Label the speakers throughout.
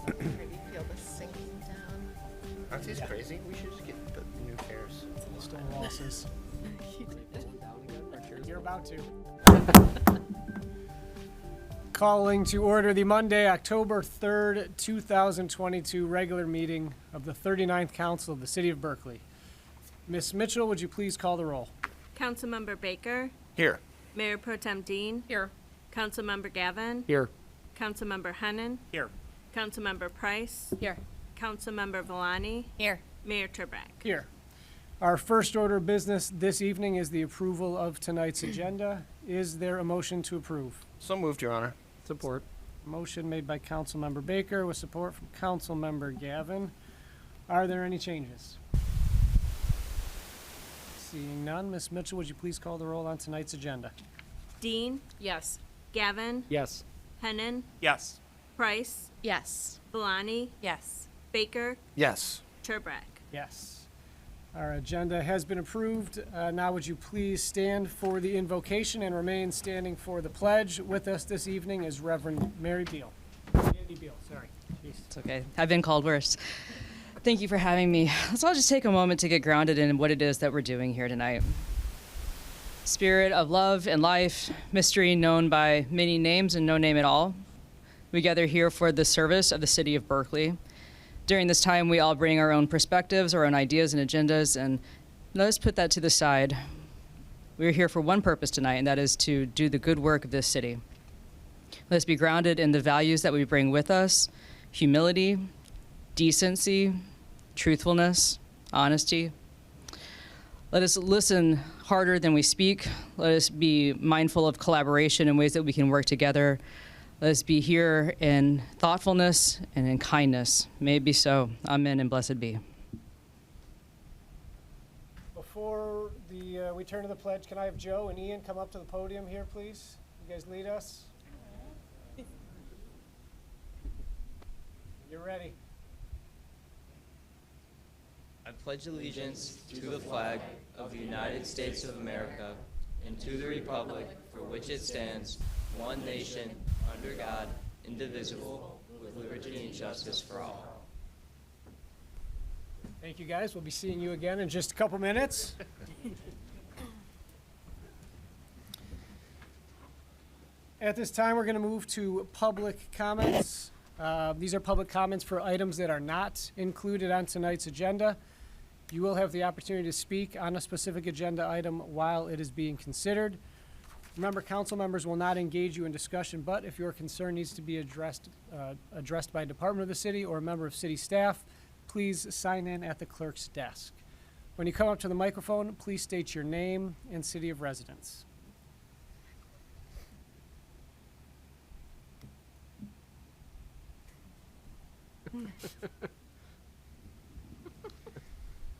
Speaker 1: Already feel the sinking down.
Speaker 2: Aren't these crazy? We should just get the new chairs.
Speaker 3: Stone walls. You're about to. Calling to order the Monday, October 3rd, 2022 regular meeting of the 39th Council of the City of Berkeley. Ms. Mitchell, would you please call the roll?
Speaker 4: Councilmember Baker,
Speaker 2: Here.
Speaker 4: Mayor Pro Tem Dean,
Speaker 1: Here.
Speaker 4: Councilmember Gavin,
Speaker 3: Here.
Speaker 4: Councilmember Hennon,
Speaker 3: Here.
Speaker 4: Councilmember Price,
Speaker 1: Here.
Speaker 4: Councilmember Villani,
Speaker 1: Here.
Speaker 4: Mayor Turbrack.
Speaker 3: Here. Our first order of business this evening is the approval of tonight's agenda. Is there a motion to approve?
Speaker 2: So moved, Your Honor.
Speaker 3: Support. Motion made by Councilmember Baker with support from Councilmember Gavin. Are there any changes? Seeing none, Ms. Mitchell, would you please call the roll on tonight's agenda?
Speaker 4: Dean,
Speaker 1: Yes.
Speaker 4: Gavin,
Speaker 3: Yes.
Speaker 4: Hennon,
Speaker 2: Yes.
Speaker 4: Price,
Speaker 1: Yes.
Speaker 4: Villani,
Speaker 1: Yes.
Speaker 4: Baker,
Speaker 2: Yes.
Speaker 4: Turbrack.
Speaker 3: Yes. Our agenda has been approved. Now would you please stand for the invocation and remain standing for the pledge. With us this evening is Reverend Mary Beal. Andy Beal, sorry. Jeez.
Speaker 5: It's okay. I've been called worse. Thank you for having me. So I'll just take a moment to get grounded in what it is that we're doing here tonight. Spirit of love and life, mystery known by many names and no name at all. We gather here for the service of the city of Berkeley. During this time, we all bring our own perspectives, our own ideas and agendas, and let's put that to the side. We're here for one purpose tonight, and that is to do the good work of this city. Let's be grounded in the values that we bring with us: humility, decency, truthfulness, honesty. Let us listen harder than we speak. Let us be mindful of collaboration in ways that we can work together. Let us be here in thoughtfulness and in kindness. May it be so. Amen and blessed be.
Speaker 3: Before we turn to the pledge, can I have Joe and Ian come up to the podium here, please? You guys lead us. You're ready.
Speaker 6: I pledge allegiance to the flag of the United States of America and to the republic for which it stands, one nation, under God, indivisible, with liberty and justice for all.
Speaker 3: Thank you, guys. We'll be seeing you again in just a couple minutes. At this time, we're going to move to public comments. These are public comments for items that are not included on tonight's agenda. You will have the opportunity to speak on a specific agenda item while it is being considered. Remember, council members will not engage you in discussion, but if your concern needs to be addressed by a department of the city or a member of city staff, please sign in at the clerk's desk. When you come up to the microphone, please state your name and city of residence.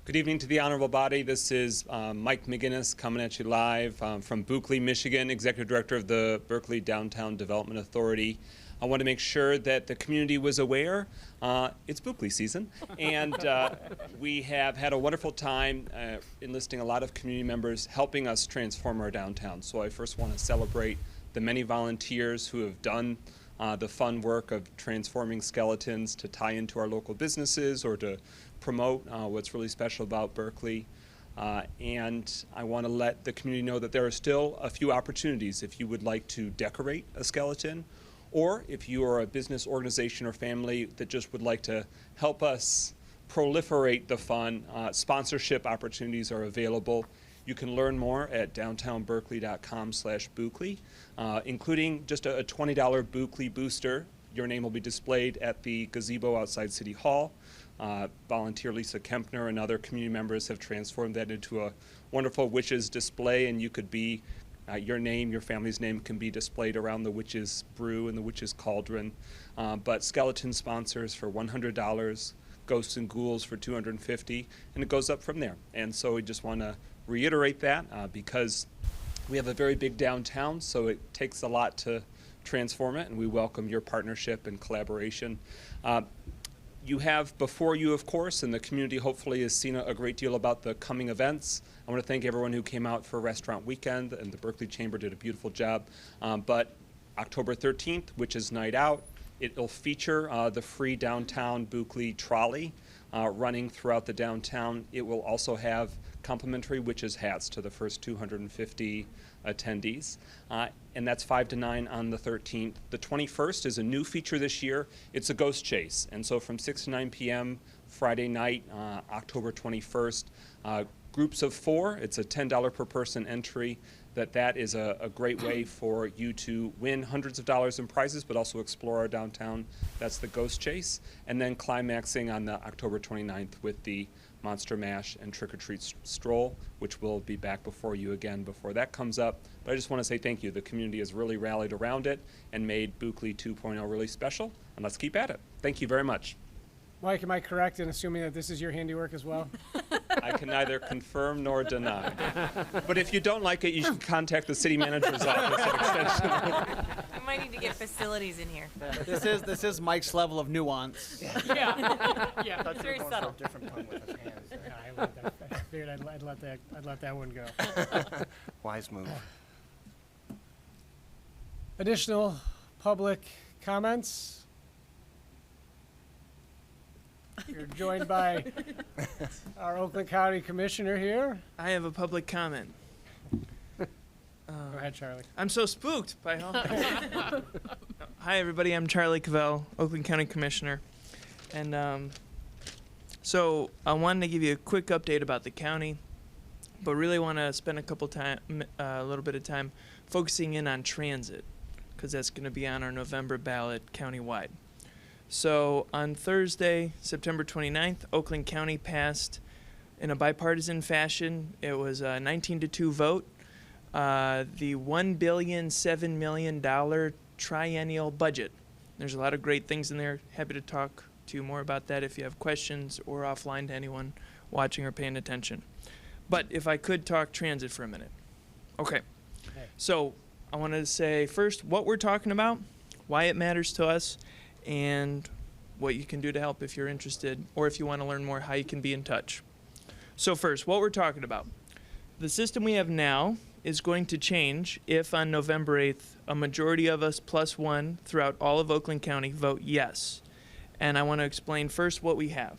Speaker 7: Good evening to the honorable body. This is Mike McGinnis coming at you live from Berkeley, Michigan, Executive Director of the Berkeley Downtown Development Authority. I want to make sure that the community was aware it's Berkeley season, and we have had a wonderful time enlisting a lot of community members helping us transform our downtown. So I first want to celebrate the many volunteers who have done the fun work of transforming skeletons to tie into our local businesses or to promote what's really special about Berkeley. And I want to let the community know that there are still a few opportunities if you would like to decorate a skeleton, or if you are a business organization or family that just would like to help us proliferate the fun. Sponsorship opportunities are available. You can learn more at downtownberkeley.com/Berkeley, including just a $20 Berkeley booster. Your name will be displayed at the gazebo outside City Hall. Volunteer Lisa Kempner and other community members have transformed that into a wonderful witches display, and you could be, your name, your family's name can be displayed around the witches brew and the witches cauldron. But skeleton sponsors for $100, ghosts and ghouls for $250, and it goes up from there. And so we just want to reiterate that because we have a very big downtown, so it takes a lot to transform it, and we welcome your partnership and collaboration. You have before you, of course, and the community hopefully has seen a great deal about the coming events. I want to thank everyone who came out for Restaurant Weekend, and the Berkeley Chamber did a beautiful job. But October 13th, which is Night Out, It'll feature the free downtown Berkeley trolley running throughout the downtown. It will also have complimentary witches' hats to the first 250 attendees. And that's 5 to 9 on the 13th. The 21st is a new feature this year. It's a ghost chase. And so from 6 to 9 p.m. Friday night, October 21st, groups of 4, it's a $10 per person entry. That is a great way for you to win hundreds of dollars in prizes, but also explore our downtown. That's the Ghost Chase. And then climaxing on the October 29th with the Monster Mash and Trick or Treat Stroll, which will be back before you again before that comes up. But I just want to say thank you. The community has really rallied around it and made Berkeley 2.0 really special. And let's keep at it. Thank you very much.
Speaker 3: Mike, am I correct in assuming that this is your handiwork as well?
Speaker 7: I can neither confirm nor deny. But if you don't like it, you should contact the city manager's office at Extension.
Speaker 8: We might need to get facilities in here.
Speaker 9: This is Mike's level of nuance.
Speaker 3: Yeah. Yeah.
Speaker 2: That's
Speaker 8: very subtle.
Speaker 2: Different tongue with his hands.
Speaker 3: I figured I'd let that one go.
Speaker 2: Wise move.
Speaker 3: Additional public comments? You're joined by our Oakland County Commissioner here.
Speaker 10: I have a public comment.
Speaker 3: Go ahead, Charlie.
Speaker 10: I'm so spooked by all. Hi, everybody. I'm Charlie Cavell, Oakland County Commissioner. And so I wanted to give you a quick update about the county, but really want to spend a little bit of time focusing in on transit, because that's going to be on our November ballot countywide. So on Thursday, September 29th, Oakland County passed in a bipartisan fashion. It was a 19-2 vote. The $1.7 billion triennial budget. There's a lot of great things in there. Happy to talk to you more about that if you have questions or offline to anyone watching or paying attention. But if I could talk transit for a minute. Okay. So I wanted to say first what we're talking about, why it matters to us, and what you can do to help if you're interested, or if you want to learn more, how you can be in touch. So first, what we're talking about. The system we have now is going to change if on November 8th, a majority of us plus one throughout all of Oakland County vote yes. And I want to explain first what we have.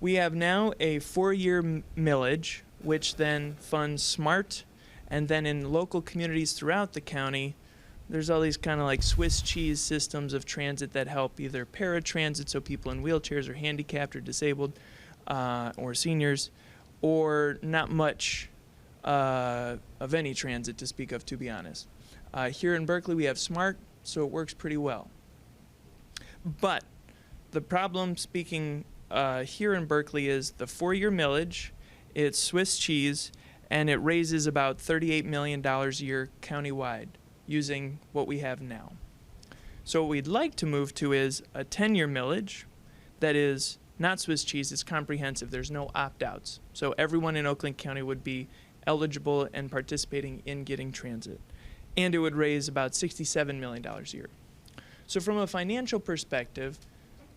Speaker 10: We have now a 4-year millage, which then funds SMART, and then in local communities throughout the county, there's all these kind of like Swiss cheese systems of transit that help either paratransit, so people in wheelchairs or handicapped or disabled or seniors, or not much of any transit to speak of, to be honest. Here in Berkeley, we have SMART, so it works pretty well. But the problem, speaking here in Berkeley, is the 4-year millage, it's Swiss cheese, and it raises about $38 million a year countywide, using what we have now. So what we'd like to move to is a 10-year millage that is not Swiss cheese, it's comprehensive. There's no opt-outs. So everyone in Oakland County would be eligible and participating in getting transit. And it would raise about $67 million a year. So from a financial perspective,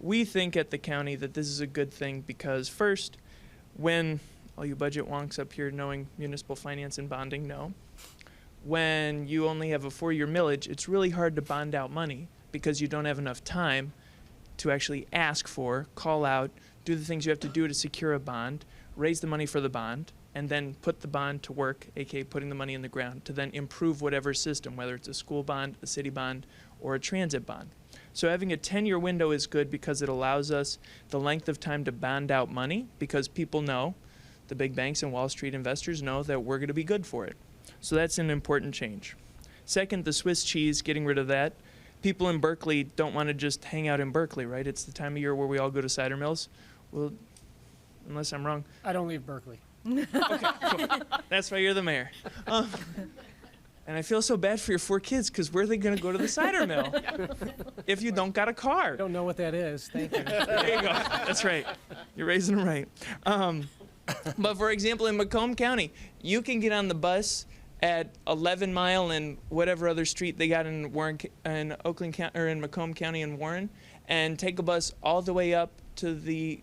Speaker 10: we think at the county that this is a good thing because first, when all you budget wonks up here knowing municipal finance and bonding know, when you only have a 4-year millage, it's really hard to bond out money because you don't have enough time to actually ask for, call out, do the things you have to do to secure a bond, raise the money for the bond, and then put the bond to work, aka putting the money in the ground, to then improve whatever system, whether it's a school bond, a city bond, or a transit bond. So having a 10-year window is good because it allows us the length of time to bond out money because people know, the big banks and Wall Street investors know that we're going to be good for it. So that's an important change. Second, the Swiss cheese, getting rid of that. People in Berkeley don't want to just hang out in Berkeley, right? It's the time of year where we all go to cider mills. Well, unless I'm wrong.
Speaker 3: I don't leave Berkeley.
Speaker 10: Okay, cool. That's why you're the mayor. And I feel so bad for your 4 kids because where are they going to go to the cider mill if you don't got a car?
Speaker 3: I don't know what that is. Thank you.
Speaker 10: There you go. That's right. You're raising them right. But for example, in Macomb County, you can get on the bus at 11 Mile and whatever other street they got in Oakland County or in Macomb County and Warren, and take a bus all the way up to the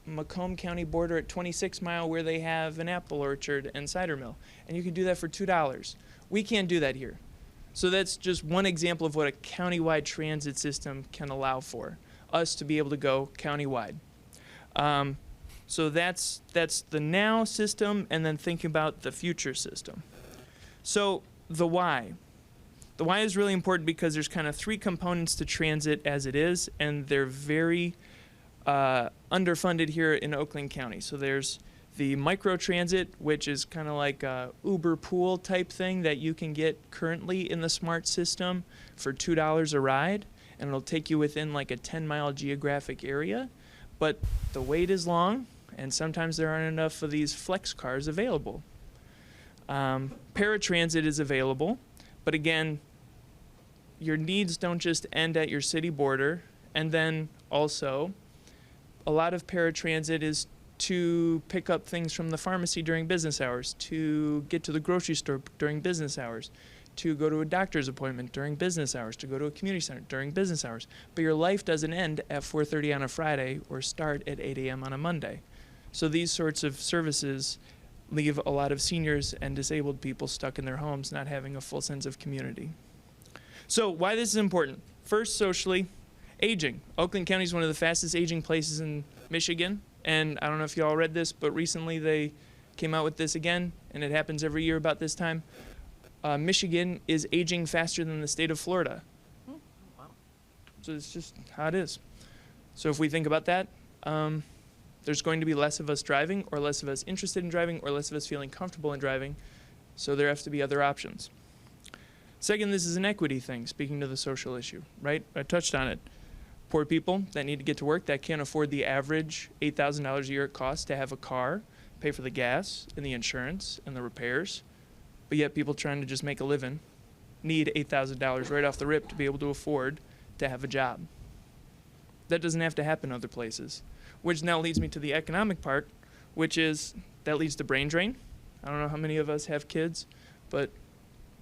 Speaker 10: Macomb County border at 26 Mile where they have an apple orchard and cider mill, and you can do that for $2. We can't do that here. So that's just one example of what a countywide transit system can allow for us to be able to go countywide. So that's the now system, and then thinking about the future system. So the why. The why is really important because there's kind of three components to transit as it is, and they're very underfunded here in Oakland County. So there's the microtransit, which is kind of like a Uber pool type thing that you can get currently in the SMART system for $2 a ride, and it'll take you within like a 10-mile geographic area. But the wait is long, and sometimes there aren't enough of these flex cars available. Paratransit is available, but again, your needs don't just end at your city border. And then also, a lot of paratransit is to pick up things from the pharmacy during business hours, to get to the grocery store during business hours, to go to a doctor's appointment during business hours, to go to a community center during business hours. But your life doesn't end at 4:30 on a Friday or start at 8 a.m. on a Monday. So these sorts of services leave a lot of seniors and disabled people stuck in their homes, not having a full sense of community. So why this is important? First, socially, aging. Oakland County is one of the fastest aging places in Michigan. And I don't know if you all read this, but recently they came out with this again, and it happens every year about this time. Michigan is aging faster than the state of Florida. So it's just how it is. So if we think about that, there's going to be less of us driving, or less of us interested in driving, or less of us feeling comfortable in driving. So there have to be other options. Second, this is an equity thing, speaking to the social issue, right? I touched on it. Poor people that need to get to work that can't afford the average $8,000 a year it costs to have a car, pay for the gas and the insurance and the repairs, but yet people trying to just make a living need $8,000 right off the rip to be able to afford to have a job. That doesn't have to happen other places, which now leads me to the economic part, which is that leads to brain drain. I don't know how many of us have kids, but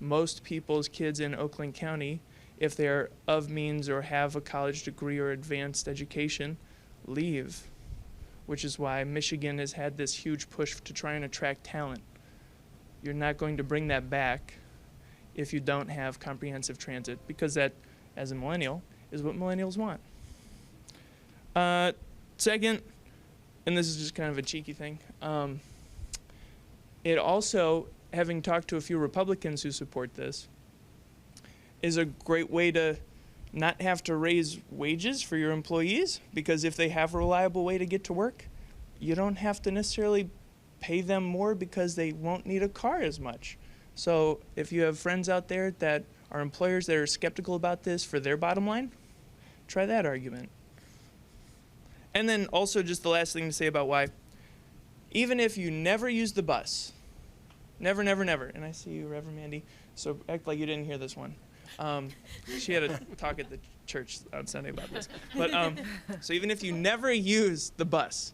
Speaker 10: most people's kids in Oakland County, if they're of means or have a college degree or advanced education, leave, which is why Michigan has had this huge push to try and attract talent. You're not going to bring that back if you don't have comprehensive transit, because that, as a millennial, is what millennials want. Second, and this is just kind of a cheeky thing, it also, having talked to a few Republicans who support this, is a great way to not have to raise wages for your employees, because if they have a reliable way to get to work, you don't have to necessarily pay them more because they won't need a car as much. So if you have friends out there that are employers that are skeptical about this for their bottom line, try that argument. And then also just the last thing to say about why, even if you never use the bus, never, and I see you, Reverend Mandy, so act like you didn't hear this one. She had a talk at the church on Sunday about this. But so even if you never use the bus,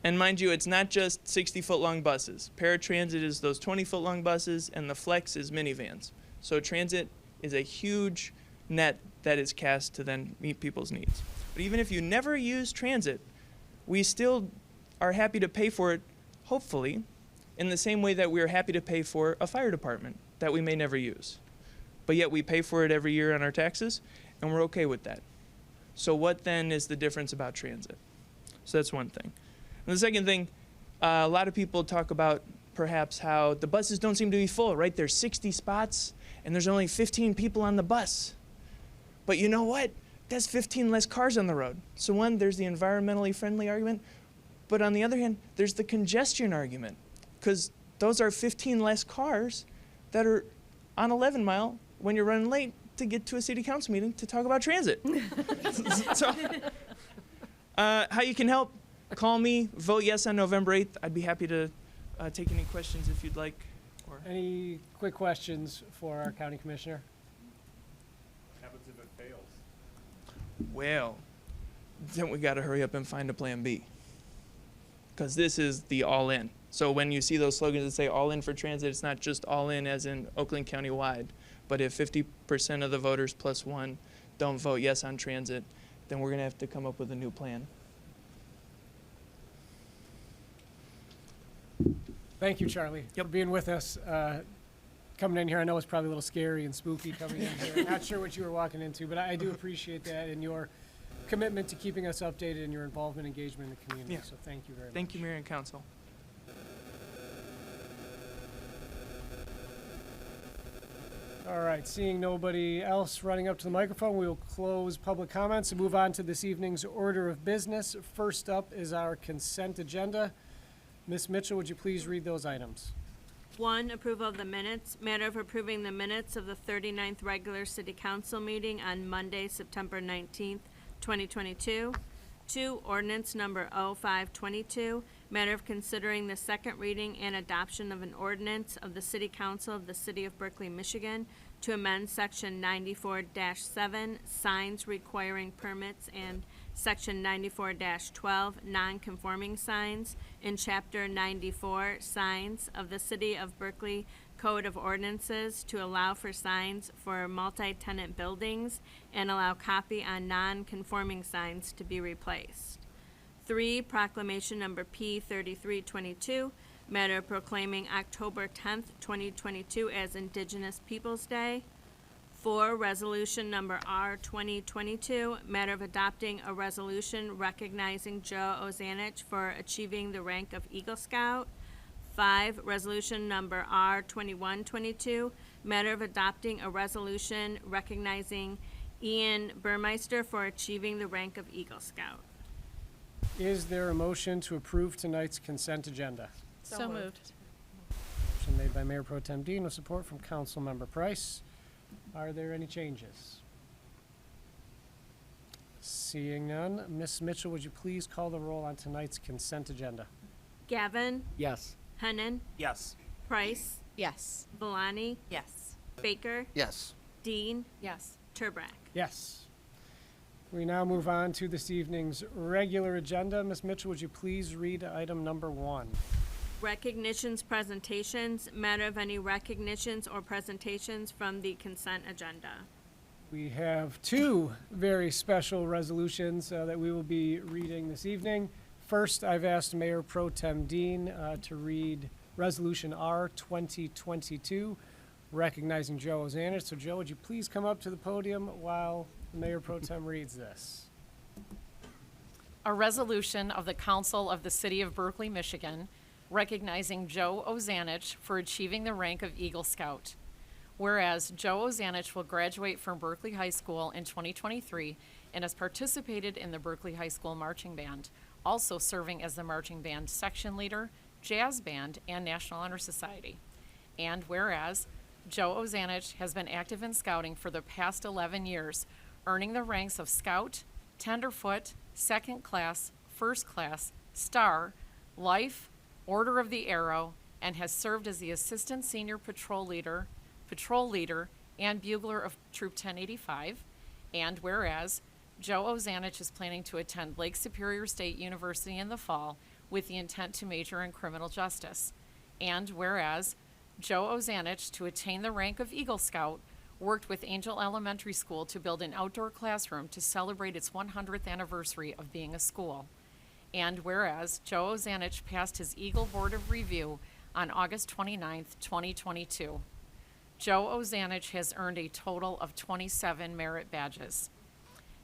Speaker 10: and mind you, it's not just 60-foot long buses. Paratransit is those 20-foot long buses, and the flex is minivans. So transit is a huge net that is cast to then meet people's needs. But even if you never use transit, we still are happy to pay for it, hopefully, in the same way that we're happy to pay for a fire department that we may never use. But yet we pay for it every year on our taxes, and we're okay with that. So what then is the difference about transit? So that's one thing. And the second thing, a lot of people talk about perhaps how the buses don't seem to be full, right? There's 60 spots, and there's only 15 people on the bus. But you know what? That's 15 less cars on the road. So one, there's the environmentally friendly argument, but on the other hand, there's the congestion argument, because those are 15 less cars that are on 11 Mile when you're running late to get to a city council meeting to talk about transit. So, how you can help, call me, vote yes on November 8th. I'd be happy to take any questions if you'd like. Or
Speaker 3: Any quick questions for our county commissioner?
Speaker 7: What happens if it fails?
Speaker 10: well, then we got to hurry up and find a plan B, because this is the all in. So when you see those slogans that say all in for transit, it's not just all in as in Oakland County wide, but if 50% of the voters plus one don't vote yes on transit, then we're going to have to come up with a new plan.
Speaker 3: Thank you, Charlie, for being with us coming in here. I know it's probably a little scary and spooky coming in here. Not sure what you were walking into, but I do appreciate that and your commitment to keeping us updated and your involvement, engagement in the community.
Speaker 10: Yeah.
Speaker 3: So thank you very much.
Speaker 10: Thank you, Mayor and Council.
Speaker 3: All right, seeing nobody else running up to the microphone, we will close public comments and move on to this evening's order of business. First up is our consent agenda. Ms. Mitchell, would you please read those items?
Speaker 4: 1, approval of the minutes. Matter of approving the minutes of the 39th regular city council meeting on Monday, September 19th, 2022. 2, ordinance number 0522. Matter of considering the second reading and adoption of an ordinance of the City Council of the City of Berkeley, Michigan to amend Section 94-7, signs requiring permits, and Section 94-12, non-conforming signs, in Chapter 94, signs of the City of Berkeley Code of Ordinances to allow for signs for multi-tenant buildings and allow copy on non-conforming signs to be replaced. 3, proclamation number P3322, matter of proclaiming October 10th, 2022 as Indigenous Peoples' Day. 4, resolution number R2022, matter of adopting a resolution recognizing Joe Ozanich for achieving the rank of Eagle Scout. 5, resolution number R2122, matter of adopting a resolution recognizing Ian Burmeister for achieving the rank of Eagle Scout.
Speaker 3: Is there a motion to approve tonight's consent agenda?
Speaker 1: So moved.
Speaker 3: Motion made by Mayor Pro Tem Dean with support from Councilmember Price. Are there any changes? Seeing none, Ms. Mitchell, would you please call the roll on tonight's consent agenda?
Speaker 4: Gavin,
Speaker 9: Yes.
Speaker 4: Hennan,
Speaker 9: Yes.
Speaker 4: Price,
Speaker 1: Yes.
Speaker 4: Valani,
Speaker 8: Yes.
Speaker 4: Baker,
Speaker 2: Yes.
Speaker 4: Dean,
Speaker 1: Yes.
Speaker 4: Turbrack.
Speaker 3: Yes. We now move on to this evening's regular agenda. Ms. Mitchell, would you please read item number 1?
Speaker 4: Recognitions, presentations, matter of any recognitions or presentations from the consent agenda.
Speaker 3: We have 2 very special resolutions that we will be reading this evening. First, I've asked Mayor Pro Tem Dean to read Resolution R 2022, recognizing Joe Ozanich. So Joe, would you please come up to the podium while Mayor Pro Tem reads this?
Speaker 11: A resolution of the Council of the City of Berkeley, Michigan, recognizing Joe Ozanich for achieving the rank of Eagle Scout. Whereas Joe Ozanich will graduate from Berkeley High School in 2023 and has participated in the Berkeley High School Marching Band, also serving as the marching band section leader, jazz band, and National Honor Society. And whereas Joe Ozanich has been active in scouting for the past 11 years, earning the ranks of Scout, Tenderfoot, Second Class, First Class, Star, Life, Order of the Arrow, and has served as the Assistant Senior Patrol Leader, and Bugler of Troop 1085. And whereas Joe Ozanich is planning to attend Lake Superior State University in the fall with the intent to major in criminal justice. And whereas Joe Ozanich, to attain the rank of Eagle Scout, worked with Angel Elementary School to build an outdoor classroom to celebrate its 100th anniversary of being a school. And whereas Joe Ozanich passed his Eagle Board of Review on August 29th, 2022. Joe Ozanich has earned a total of 27 merit badges.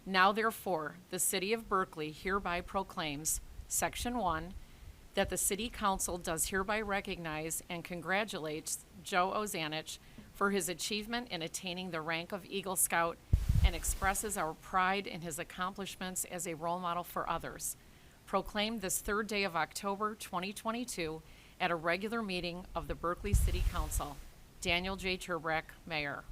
Speaker 11: Now therefore, the City of Berkeley hereby proclaims, Section 1, that the City Council does hereby recognize and congratulates Joe Ozanich for his achievement in attaining the rank of Eagle Scout and expresses our pride in his accomplishments as a role model for others. Proclaimed this 3rd day of October 2022 at a regular meeting of the Berkeley City Council. Daniel J. Turbrack, Mayor.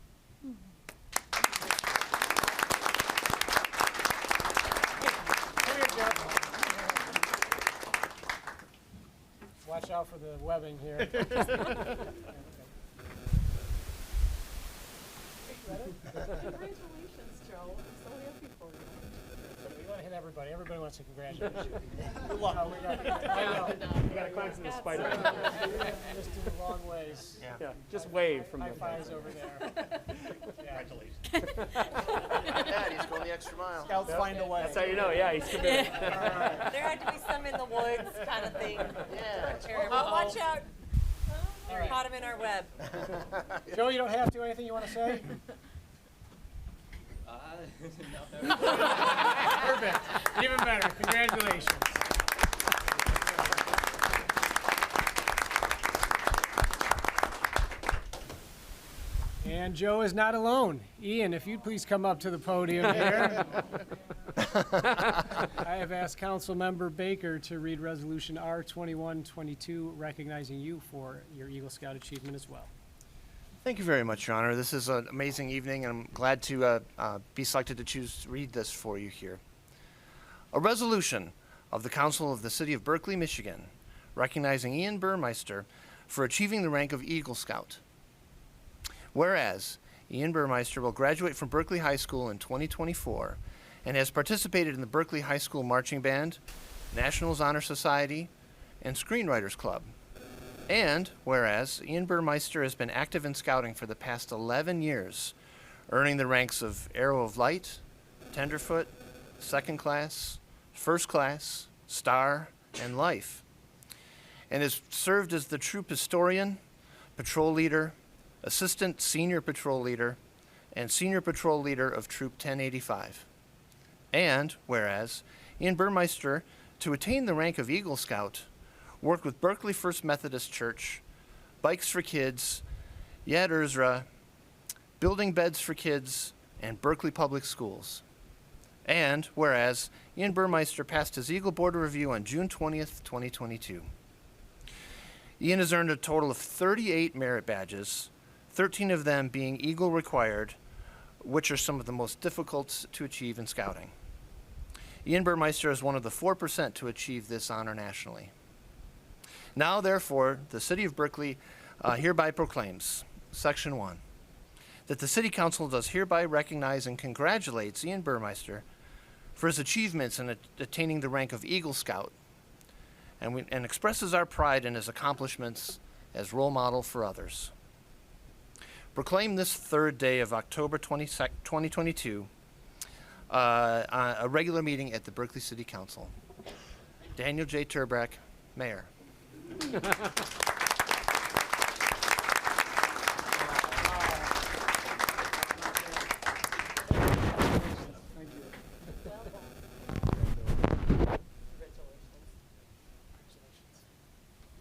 Speaker 3: Watch out for the webbing here.
Speaker 1: Congratulations, Joe. I'm so happy for you.
Speaker 3: We want to hit everybody. Everybody wants to congratulate you.
Speaker 9: Good luck.
Speaker 3: I know.
Speaker 9: You gotta climb through the spider.
Speaker 3: Just in the wrong ways.
Speaker 9: Yeah, just wave from
Speaker 3: High
Speaker 9: the.
Speaker 3: fives over there.
Speaker 9: Congratulations.
Speaker 2: Dad, he's going the extra mile.
Speaker 9: Scouts find a way. That's how you know, yeah, he's committed.
Speaker 8: There had to be some in the woods kind of thing.
Speaker 2: Yeah.
Speaker 8: Oh, watch out. Caught him in our web.
Speaker 3: Joe, you don't have to. Anything you want to say?
Speaker 6: No.
Speaker 3: Perfect. Even better. Congratulations. And Joe is not alone. Ian, if you'd please come up to the podium here. I have asked Councilmember Baker to read Resolution R2122, recognizing you for your Eagle Scout achievement as well.
Speaker 2: Thank you very much, Your Honor. This is an amazing evening, and I'm glad to be selected to choose to read this for you here. A resolution of the Council of the City of Berkeley, Michigan, recognizing Ian Burmeister for achieving the rank of Eagle Scout. Whereas, Ian Burmeister will graduate from Berkeley High School in 2024 and has participated in the Berkeley High School Marching Band, Nationals Honor Society, and Screenwriters Club. And whereas Ian Burmeister has been active in scouting for the past 11 years, earning the ranks of Arrow of Light, Tenderfoot, Second Class, First Class, Star, and Life, and has served as the troop historian, patrol leader, assistant senior patrol leader, and senior patrol leader of Troop 1085. And whereas Ian Burmeister, to attain the rank of Eagle Scout, worked with Berkeley First Methodist Church, Bikes for Kids, Yad Uzra, Building Beds for Kids, and Berkeley Public Schools. And whereas Ian Burmeister passed his Eagle Board Review on June 20th, 2022. Ian has earned a total of 38 merit badges, 13 of them being Eagle required, which are some of the most difficult to achieve in scouting. Ian Burmeister is one of the 4% to achieve this honor nationally. Now, therefore, the City of Berkeley hereby proclaims, Section 1, that the City Council does hereby recognize and congratulates Ian Burmeister for his achievements in attaining the rank of Eagle Scout, and expresses our pride in his accomplishments as role model for others. Proclaim this third day of October 2022 a regular meeting at the Berkeley City Council. Daniel J. Turbrack, Mayor.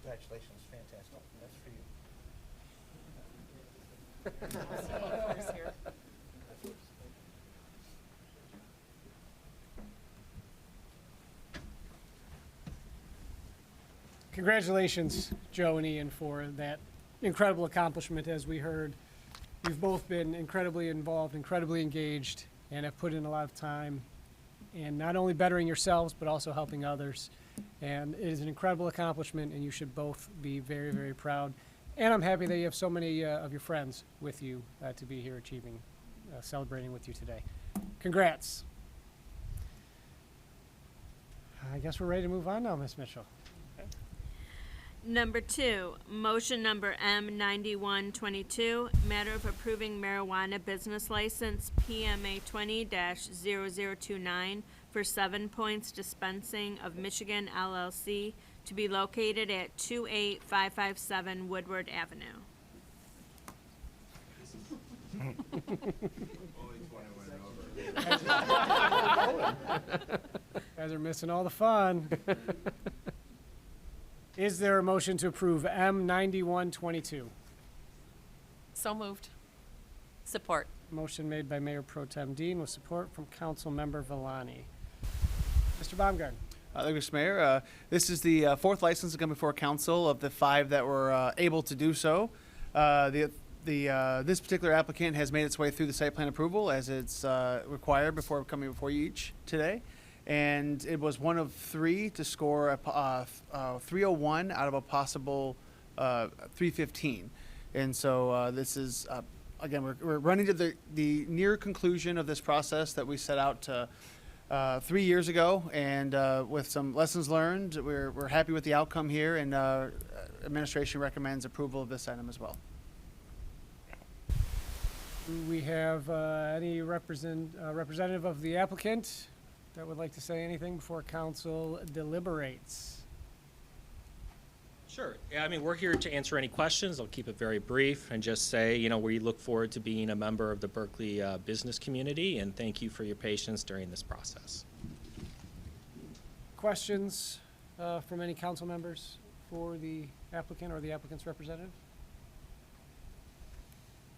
Speaker 2: Congratulations, fantastic. That's for you.
Speaker 3: Congratulations, Joe and Ian, for that incredible accomplishment. As we heard, you've both been incredibly involved, incredibly engaged, and have put in a lot of time in not only bettering yourselves, but also helping others. And it is an incredible accomplishment, and you should both be very, very proud. And I'm happy that you have so many of your friends with you to be here achieving, celebrating with you today. Congrats. I guess we're ready to move on now, Ms. Mitchell.
Speaker 4: Number 2, motion number M9122, matter of approving marijuana business license PMA 20-0029 for 7 Points Dispensing of Michigan LLC to be located at 28557 Woodward Avenue.
Speaker 3: Guys are missing all the fun. Is there a motion to approve M9122?
Speaker 11: So moved.
Speaker 8: Support.
Speaker 3: Motion made by Mayor Pro Tem Dean with support from Council Member Villani. Mr. Baumgart.
Speaker 12: Thank you, Mr. Mayor. This is the fourth license to come before council of the 5 that were able to do so. This particular applicant has made its way through the site plan approval as it's required before coming before you each today. And it was one of 3 to score a 301 out of a possible 315. And so this is, again, we're running to the near conclusion of this process that we set out to 3 years ago. And with some lessons learned, we're happy with the outcome here, and administration recommends approval of this item as well.
Speaker 3: Do we have any representative of the applicant that would like to say anything before council deliberates?
Speaker 13: Sure. Yeah, I mean, we're here to answer any questions. I'll keep it very brief and just say, you know, we look forward to being a member of the Berkeley business community, and thank you for your patience during this process.
Speaker 3: Questions from any council members for the applicant or the applicant's representative?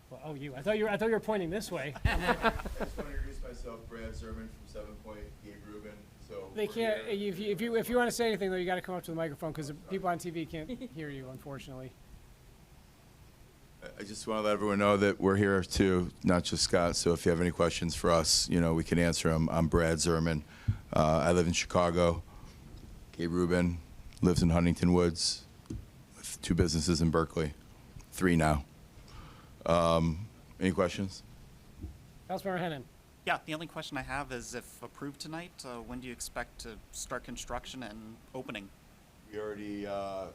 Speaker 3: Well, oh, you. I thought you were pointing this way.
Speaker 14: I just want to introduce myself, Brad Zerman from 7 Point, Gabe Rubin. So
Speaker 3: They can't. If you want to say anything though, you got to come up to the microphone because the people on TV can't hear you, unfortunately.
Speaker 14: I just want to let everyone know that we're here too, not just Scott. So if you have any questions for us, you know, we can answer them. I'm Brad Zerman. I live in Chicago. Gabe Rubin lives in Huntington Woods with 2 businesses in Berkeley, 3 now. Any questions?
Speaker 3: Councilmember Hennon.
Speaker 15: Yeah, the only question I have is if approved tonight, when do you expect to start construction and opening?
Speaker 14: We already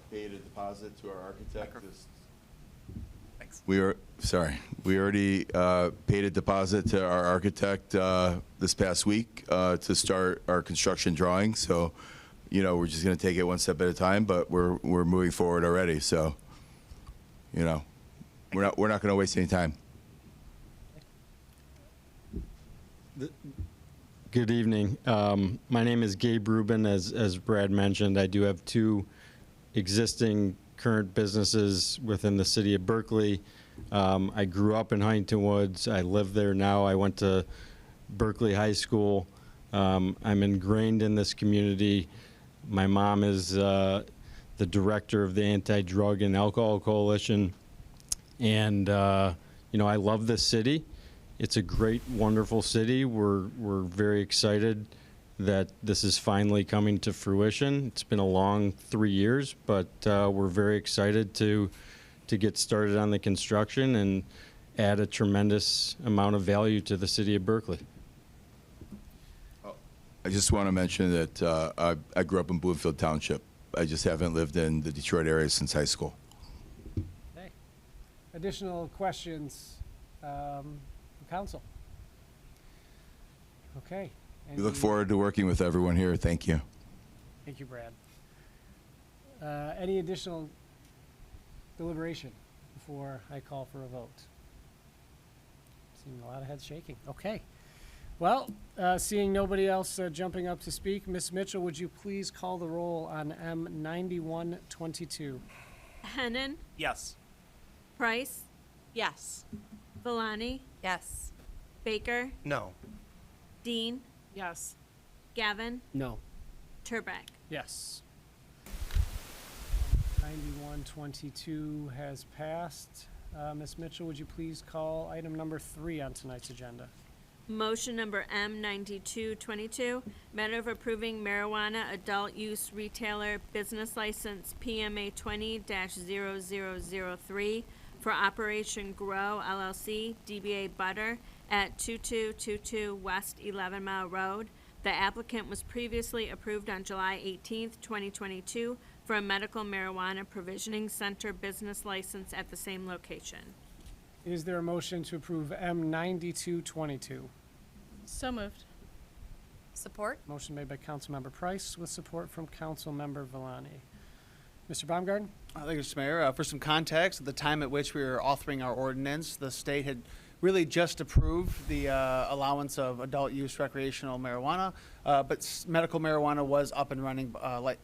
Speaker 14: paid a deposit to our architect.
Speaker 15: Thanks.
Speaker 14: We already paid a deposit to our architect this past week to start our construction drawing. So, you know, we're just going to take it one step at a time, but we're moving forward already. So, you know, we're not going to waste any time.
Speaker 16: Good evening. My name is Gabe Rubin. As Brad mentioned, I do have 2 existing current businesses within the city of Berkeley. I grew up in Huntington Woods. I live there now. I went to Berkeley High School. I'm ingrained in this community. My mom is the director of the Anti-Drug and Alcohol Coalition. And, you know, I love this city. It's a great, wonderful city. We're very excited that this is finally coming to fruition. It's been a long 3 years, but we're very excited to get started on the construction and add a tremendous amount of value to the city of Berkeley.
Speaker 14: I just want to mention that I grew up in Bloomfield Township. I just haven't lived in the Detroit area since high school.
Speaker 3: Okay. Additional questions from council? Okay.
Speaker 14: We look forward to working with everyone here. Thank you.
Speaker 3: Thank you, Brad. Any additional deliberation before I call for a vote? Seeing a lot of heads shaking. Okay. Well, seeing nobody else jumping up to speak, Ms. Mitchell, would you please call the roll on M9122?
Speaker 4: Hennon,
Speaker 15: Yes.
Speaker 4: Price,
Speaker 8: Yes.
Speaker 4: Valani,
Speaker 8: Yes.
Speaker 4: Baker,
Speaker 2: No.
Speaker 4: Dean,
Speaker 11: Yes.
Speaker 4: Gavin,
Speaker 3: No.
Speaker 4: Turbeck.
Speaker 3: Yes. 9122 has passed. Ms. Mitchell, would you please call item number 3 on tonight's agenda?
Speaker 4: Motion number M9222, matter of approving marijuana adult use retailer business license PMA 20-0003 for Operation Grow LLC, DBA Butter at 2222 West 11 Mile Road. The applicant was previously approved on July 18th, 2022 for a medical marijuana provisioning center business license at the same location.
Speaker 3: Is there a motion to approve M9222?
Speaker 1: So moved.
Speaker 8: Support?
Speaker 3: Motion made by Councilmember Price with support from Councilmember Villani. Mr. Baumgarten?
Speaker 12: Thank you, Mr. Mayor. For some context, at the time at which we were authoring our ordinance, the state had really just approved the allowance of adult use recreational marijuana, but medical marijuana was up and running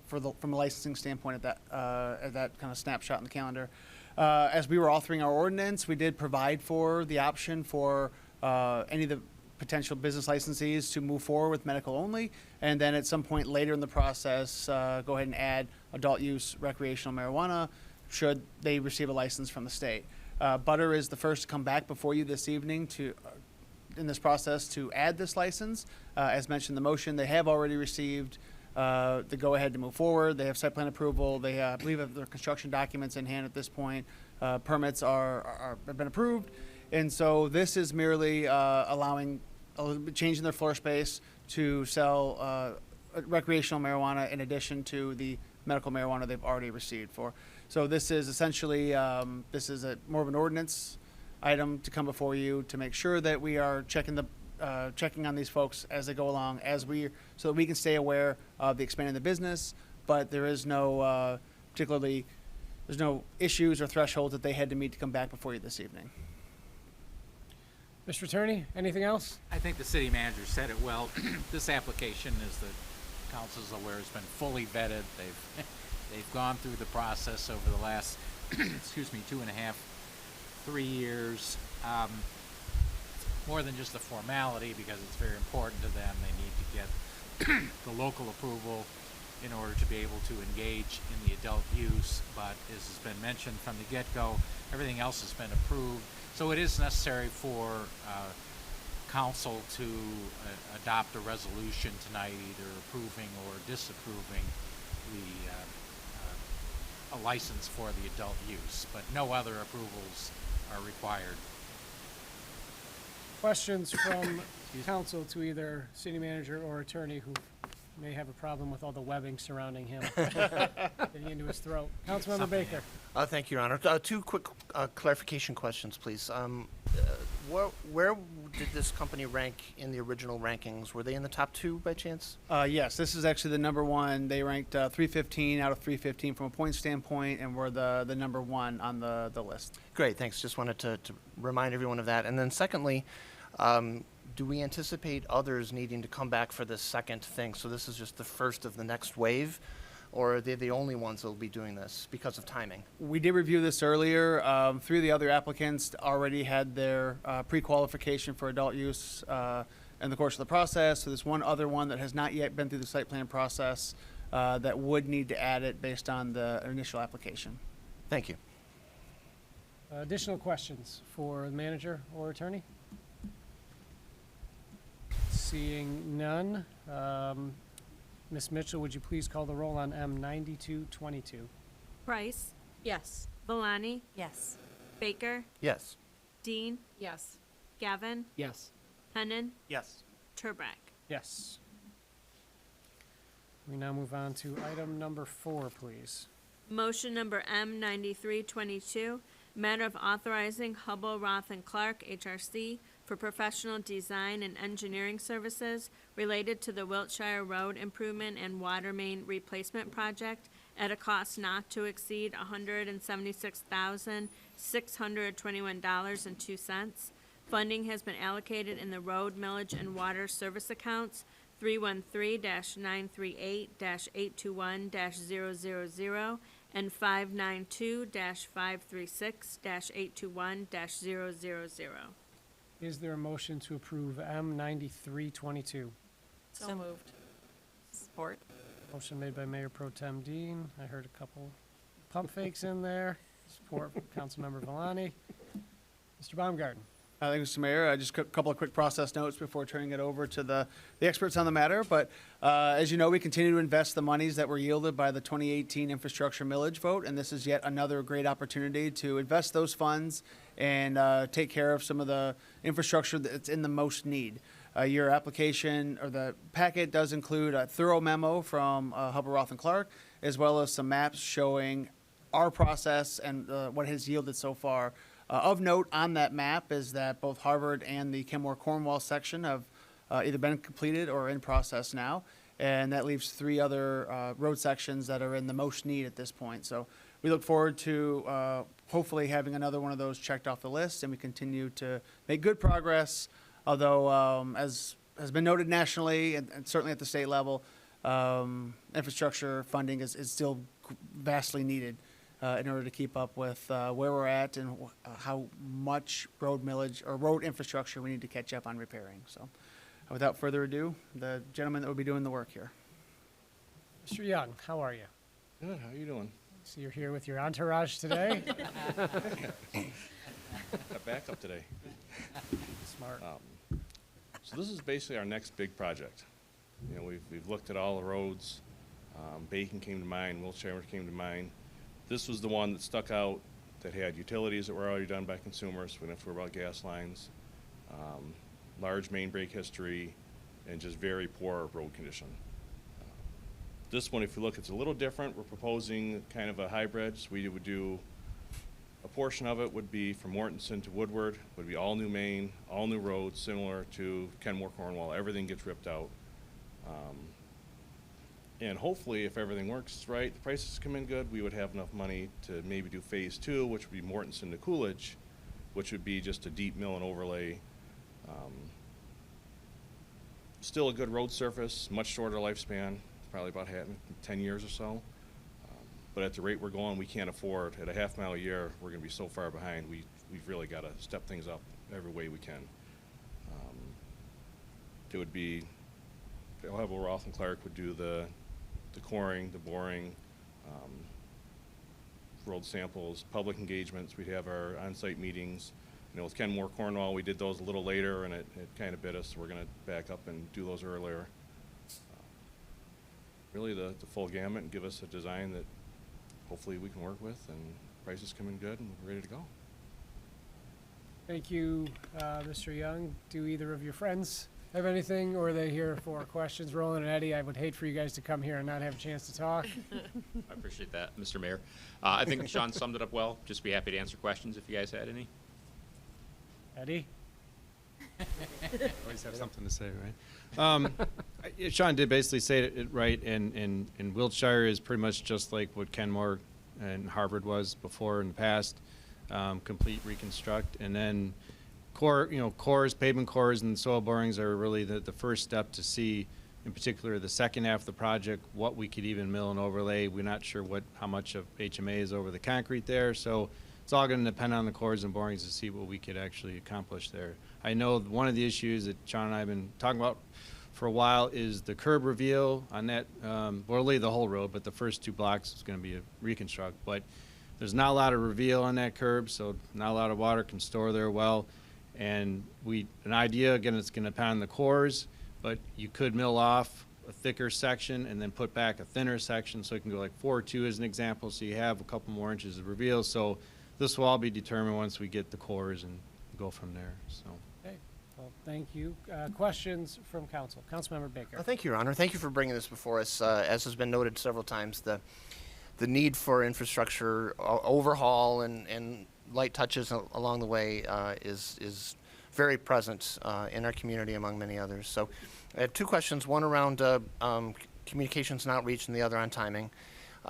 Speaker 12: from a licensing standpoint at that kind of snapshot in the calendar. As we were authoring our ordinance, we did provide for the option for any of the potential business licensees to move forward with medical only, and then at some point later in the process, go ahead and add adult use recreational marijuana should they receive a license from the state. Butter is the first to come back before you this evening in this process to add this license. As mentioned in the motion, they have already received the go-ahead to move forward. They have site plan approval. They, I believe, have their construction documents in hand at this point. Permits have been approved. And so this is merely allowing a little bit, changing their floor space to sell recreational marijuana in addition to the medical marijuana they've already received for. So this is essentially, this is more of an ordinance item to come before you to make sure that we are checking on these folks as they go along, so that we can stay aware of the expanding the business, but there is no particularly there's no issues or thresholds that they had to meet to come back before you this evening.
Speaker 3: Mr. Attorney, anything else?
Speaker 17: I think the city manager said it well. This application, as the council's aware, has been fully vetted. They've gone through the process over the last, excuse me, 2.5, 3 years. More than just a formality, because it's very important to them. They need to get the local approval in order to be able to engage in the adult use. But as has been mentioned from the get-go, everything else has been approved. So it is necessary for council to adopt a resolution tonight, either approving or disapproving a license for the adult use, but no other approvals are required.
Speaker 3: Questions from council to either city manager or attorney who may have a problem with all the webbing surrounding him getting into his throat. Councilmember Baker.
Speaker 2: Thank you, Your Honor. Two quick clarification questions, please. Where did this company rank in the original rankings? Were they in the top 2 by chance?
Speaker 12: Yes, this is actually the number 1. They ranked 315 out of 315 from a point standpoint, and we're the number 1 on the list.
Speaker 2: Great, thanks. Just wanted to remind everyone of that. And then secondly, do we anticipate others needing to come back for this second thing? So this is just the first of the next wave, or are they the only ones that will be doing this because of timing?
Speaker 12: We did review this earlier. 3 of the other applicants already had their pre-qualification for adult use in the course of the process. So there's one other one that has not yet been through the site plan process that would need to add it based on the initial application.
Speaker 2: Thank you.
Speaker 3: Additional questions for the manager or attorney? Seeing none, Ms. Mitchell, would you please call the roll on M9222?
Speaker 4: Price,
Speaker 8: Yes.
Speaker 4: Valani,
Speaker 8: Yes.
Speaker 4: Baker,
Speaker 2: Yes.
Speaker 4: Dean,
Speaker 11: Yes.
Speaker 4: Gavin,
Speaker 3: Yes.
Speaker 4: Hennan,
Speaker 15: Yes.
Speaker 4: Turbrack.
Speaker 3: Yes. We now move on to item number 4, please.
Speaker 4: Motion number M9322, matter of authorizing Hubble, Roth and Clark, HRC, for professional design and engineering services related to the Wiltshire Road Improvement and Water Main Replacement Project at a cost not to exceed $176,621.02. Funding has been allocated in the road, millage, and water service accounts 313-938-821-000 and 592-536-821-000.
Speaker 3: Is there a motion to approve M9322?
Speaker 8: So moved. Support.
Speaker 3: Motion made by Mayor Pro Tem Dean. I heard a couple pump fakes in there. Support from Councilmember Valani. Mr. Baumgarten.
Speaker 12: Thank you, Mr. Mayor. Just a couple of quick process notes before turning it over to the experts on the matter. But as you know, we continue to invest the monies that were yielded by the 2018 infrastructure millage vote, and this is yet another great opportunity to invest those funds and take care of some of the infrastructure that's in the most need. Your application or the packet does include a thorough memo from Hubble, Roth and Clark, as well as some maps showing our process and what has yielded so far. Of note on that map is that both Harvard and the Kenmore Cornwall section have either been completed or in process now, and that leaves 3 other road sections that are in the most need at this point. So we look forward to hopefully having another one of those checked off the list, and we continue to make good progress, although as has been noted nationally and certainly at the state level, infrastructure funding is still vastly needed in order to keep up with where we're at and how much road millage or road infrastructure we need to catch up on repairing. So without further ado, the gentleman that will be doing the work here.
Speaker 3: Mr. Young, how are you?
Speaker 18: Good. How are you doing?
Speaker 3: So you're here with your entourage today?
Speaker 18: Got backup today.
Speaker 3: Smart.
Speaker 18: So this is basically our next big project. You know, we've looked at all the roads. Bacon came to mind. Wiltshire came to mind. This was the one that stuck out that had utilities that were already done by consumers. We don't have to worry about gas lines. Large main break history, and just very poor road condition. This one, if you look, it's a little different. We're proposing kind of a hybrid. So we would do a portion of it would be from Mortensen to Woodward, would be all new main, all new roads, similar to Kenmore Cornwall. Everything gets ripped out. And hopefully, if everything works right, the prices come in good, we would have enough money to maybe do phase 2, which would be Mortensen to Coolidge, which would be just a deep mill and overlay. Still a good road surface, much shorter lifespan, probably about 10 years or so. But at the rate we're going, we can't afford, at a half mile a year, we're going to be so far behind. We've really got to step things up every way we can. It would be, Ohio Roth and Clark would do the coring, the boring, road samples, public engagements. We'd have our on-site meetings. You know, with Kenmore Cornwall, we did those a little later, and it kind of bit us. So we're going to back up and do those earlier. Really the full gamut, and give us a design that hopefully we can work with, and prices come in good, and we're ready to go.
Speaker 3: Thank you, Mr. Young. Do either of your friends have anything, or are they here for questions? Roland and Eddie, I would hate for you guys to come here and not have a chance to talk.
Speaker 19: I appreciate that, Mr. Mayor. I think Sean summed it up well. Just be happy to answer questions if you guys had any.
Speaker 3: Eddie?
Speaker 16: Always have something to say, right? Sean did basically say it right, and Wiltshire is pretty much just like what Kenmore and Harvard was before in the past, complete reconstruct, and then cores, pavement cores, and soil borings are really the first step to see, in particular, the second half of the project, what we could even mill and overlay. We're not sure how much of HMA is over the concrete there, so it's all going to depend on the cores and borings to see what we could actually accomplish there. I know one of the issues that John and I have been talking about for a while is the curb reveal on that, we'll leave the whole road, but the first 2 blocks is going to be a reconstruct. But there's not a lot of reveal on that curb, so not a lot of water can store there well. And an idea, again, it's going to depend on the cores, but you could mill off a thicker section and then put back a thinner section, so it can go like 4-2 as an example, so you have a couple more inches of reveal. So this will all be determined once we get the cores and go from there. So.
Speaker 3: Okay. Well, thank you. Questions from council? Councilmember Baker.
Speaker 2: Thank you, Your Honor. Thank you for bringing this before us. As has been noted several times, the need for infrastructure overhaul and light touches along the way is very present in our community, among many others. So I have 2 questions, one around communications and outreach and the other on timing.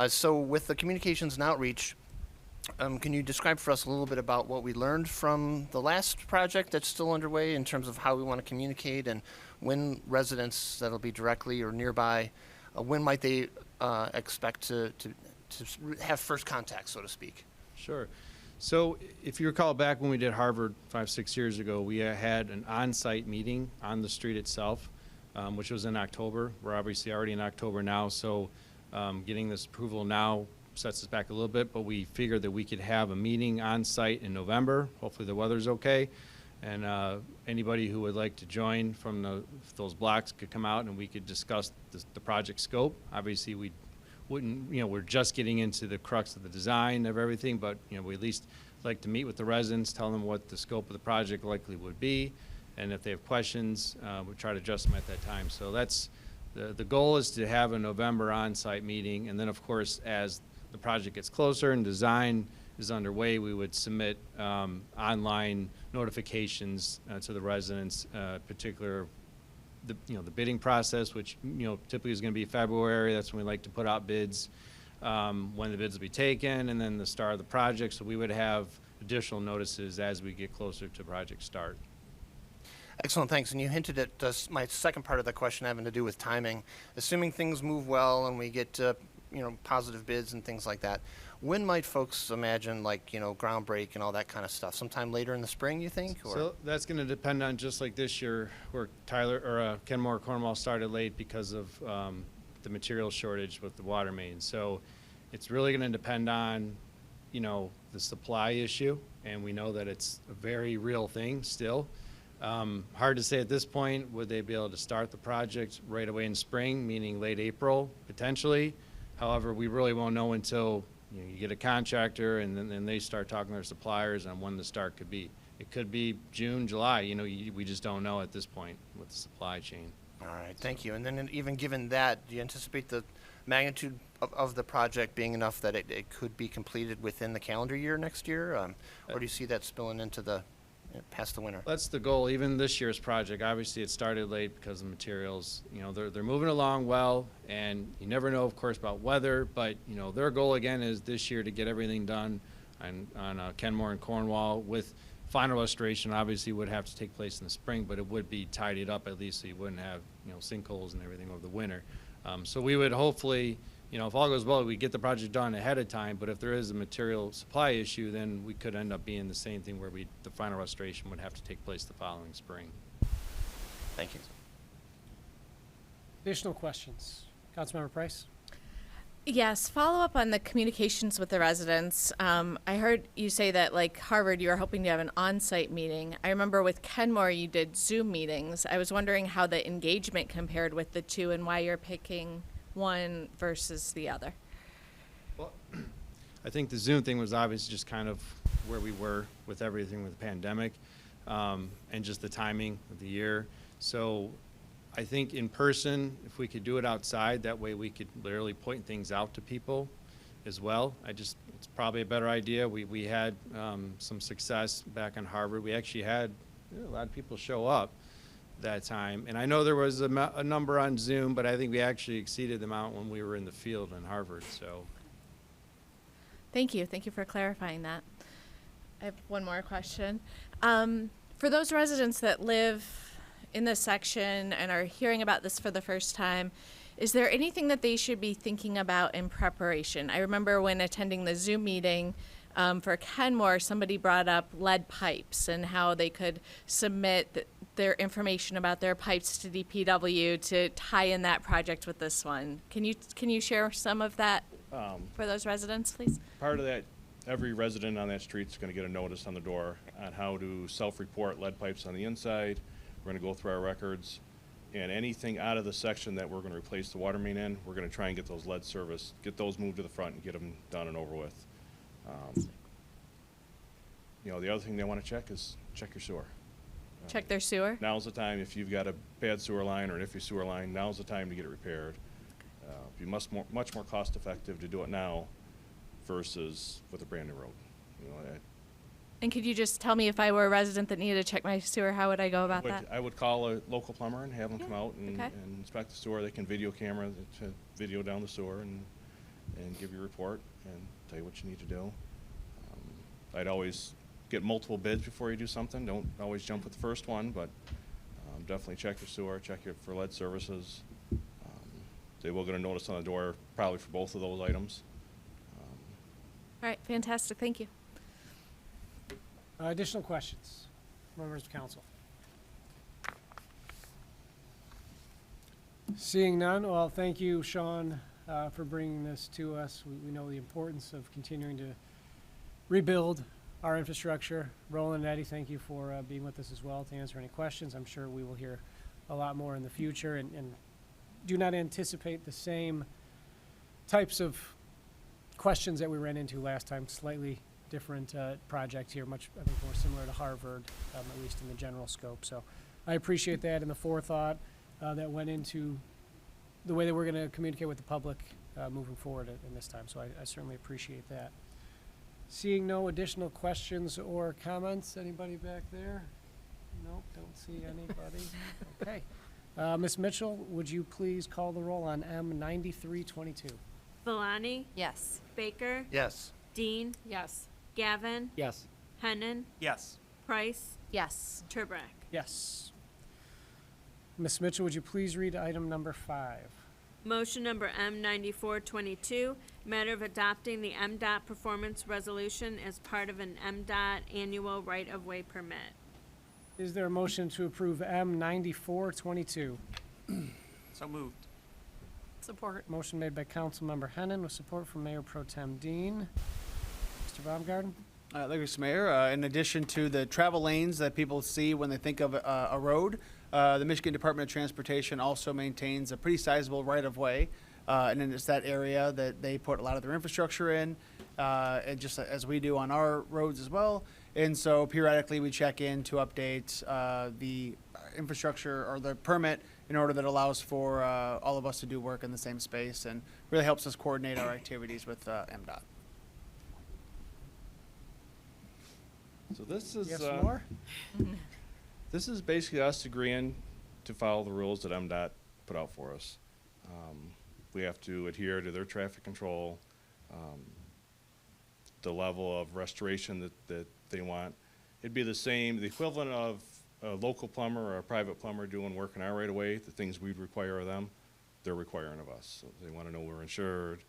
Speaker 2: So with the communications and outreach, can you describe for us a little bit about what we learned from the last project that's still underway in terms of how we want to communicate, and when residents that'll be directly or nearby, when might they expect to have first contact, so to speak?
Speaker 16: Sure. So if you recall back when we did Harvard 5-6 years ago, we had an on-site meeting on the street itself, which was in October. We're obviously already in October now, so getting this approval now sets us back a little bit, but we figured that we could have a meeting on site in November. Hopefully the weather's okay, and anybody who would like to join from those blocks could come out and we could discuss the project scope. Obviously we wouldn't, we're just getting into the crux of the design of everything, but we at least like to meet with the residents, tell them what the scope of the project likely would be, and if they have questions, we'll try to adjust them at that time. So that's the goal, is to have a November on-site meeting, and then of course as the project gets closer and design is underway, we would submit online notifications to the residents, particular the bidding process, which typically is going to be February. That's when we like to put out bids, when the bids will be taken, and then the start of the project. So we would have additional notices as we get closer to project start.
Speaker 2: Excellent, thanks. And you hinted at my second part of the question having to do with timing. Assuming things move well and we get positive bids and things like that, when might folks imagine ground break and all that kind of stuff? Sometime later in the spring, you think? Or?
Speaker 16: So that's going to depend on, just like this year where Kenmore Cornwall started late because of the material shortage with the water main. So it's really going to depend on the supply issue, and we know that it's a very real thing still. Hard to say at this point. Would they be able to start the project right away in spring, meaning late April potentially? However, we really won't know until you get a contractor and then they start talking to their suppliers on when the start could be. It could be June, July. We just don't know at this point with the supply chain.
Speaker 2: All right, thank you. And then even given that, do you anticipate the magnitude of the project being enough that it could be completed within the calendar year next year? Or do you see that spilling into the past the winter.
Speaker 17: That's the goal. Even this year's project, obviously it started late because of materials. You know, they're moving along well, and you never know, of course, about weather, but, you know, their goal again is this year to get everything done on Kenmore and Cornwall with final restoration. Obviously would have to take place in the spring, but it would be tidied up at least so you wouldn't have, you know, sinkholes and everything over the winter. So we would hopefully, you know, if all goes well, we get the project done ahead of time, but if there is a material supply issue, then we could end up being the same thing where the final restoration would have to take place the following spring.
Speaker 2: Thank you.
Speaker 3: Additional questions? Councilmember Price?
Speaker 1: Yes, follow up on the communications with the residents. I heard you say that, like Harvard, you were hoping to have an on-site meeting. I remember with Kenmore, you did Zoom meetings. I was wondering how the engagement compared with the two and why you're picking one versus the other.
Speaker 17: Well, I think the Zoom thing was obviously just kind of where we were with everything with the pandemic, and just the timing of the year. So I think in person, if we could do it outside, that way we could literally point things out to people as well. It's probably a better idea. We had some success back on Harvard. We actually had a lot of people show up that time. And I know there was a number on Zoom, but I think we actually exceeded the amount when we were in the field in Harvard, so.
Speaker 1: Thank you. Thank you for clarifying that. I have one more question. For those residents that live in this section and are hearing about this for the first time, is there anything that they should be thinking about in preparation? I remember when attending the Zoom meeting for Kenmore, somebody brought up lead pipes and how they could submit their information about their pipes to DPW to tie in that project with this one. Can you share some of that for those residents, please?
Speaker 18: Part of that, every resident on that street is going to get a notice on the door on how to self-report lead pipes on the inside. We're going to go through our records, and anything out of the section that we're going to replace the water main in, we're going to try and get those lead service, get those moved to the front and get them done and over with. You know, the other thing they want to check is check your sewer.
Speaker 1: Check their sewer?
Speaker 18: Now's the time, if you've got a bad sewer line or an iffy sewer line, now's the time to get it repaired. It'd be much more cost effective to do it now versus with a brand new road. You know,
Speaker 1: And could you just tell me, if I were a resident that needed to check my sewer, how would I go about that?
Speaker 18: I would call a local plumber and have them come out and,
Speaker 1: okay.
Speaker 18: and inspect the sewer. They can video camera to video down the sewer and give you a report and tell you what you need to do. I'd always get multiple bids before you do something. Don't always jump with the first one, but definitely check your sewer, check it for lead services. They will get a notice on the door probably for both of those items.
Speaker 1: All right, fantastic. Thank you.
Speaker 3: Additional questions, members of council? Seeing none, well, thank you, Sean, for bringing this to us. We know the importance of continuing to rebuild our infrastructure. Roland and Eddie, thank you for being with us as well to answer any questions. I'm sure we will hear a lot more in the future, and do not anticipate the same types of questions that we ran into last time. Slightly different project here, much, I think, more similar to Harvard, at least in the general scope. So I appreciate that and the forethought that went into the way that we're going to communicate with the public moving forward in this time. So I certainly appreciate that. Seeing no additional questions or comments, anybody back there? Nope, don't see anybody. Okay. Ms. Mitchell, would you please call the roll on M9322?
Speaker 4: Valani?
Speaker 8: Yes.
Speaker 4: Baker?
Speaker 2: Yes.
Speaker 4: Dean?
Speaker 11: Yes.
Speaker 4: Gavin?
Speaker 9: Yes.
Speaker 4: Hennon?
Speaker 15: Yes.
Speaker 4: Price?
Speaker 1: Yes.
Speaker 4: Turbrack?
Speaker 3: Yes. Ms. Mitchell, would you please read item number 5?
Speaker 4: Motion number M9422, matter of adopting the MDOT performance resolution as part of an MDOT annual right-of-way permit.
Speaker 3: Is there a motion to approve M9422?
Speaker 15: So moved.
Speaker 11: Support.
Speaker 3: Motion made by Councilmember Hennon with support from Mayor Pro Tem Dean. Mr. Baumgarten?
Speaker 12: Thank you, Mr. Mayor. In addition to the travel lanes that people see when they think of a road, the Michigan Department of Transportation also maintains a pretty sizable right-of-way, and then it's that area that they put a lot of their infrastructure in, and just as we do on our roads as well. And so periodically we check in to update the infrastructure or the permit in order that allows for all of us to do work in the same space, and really helps us coordinate our activities with MDOT.
Speaker 18: So this is
Speaker 3: You have some more?
Speaker 18: this is basically us agreeing to follow the rules that MDOT put out for us. We have to adhere to their traffic control, the level of restoration that they want. It'd be the equivalent of a local plumber or a private plumber doing work in our right of way, the things we'd require of them, they're requiring of us. So they want to know we're insured.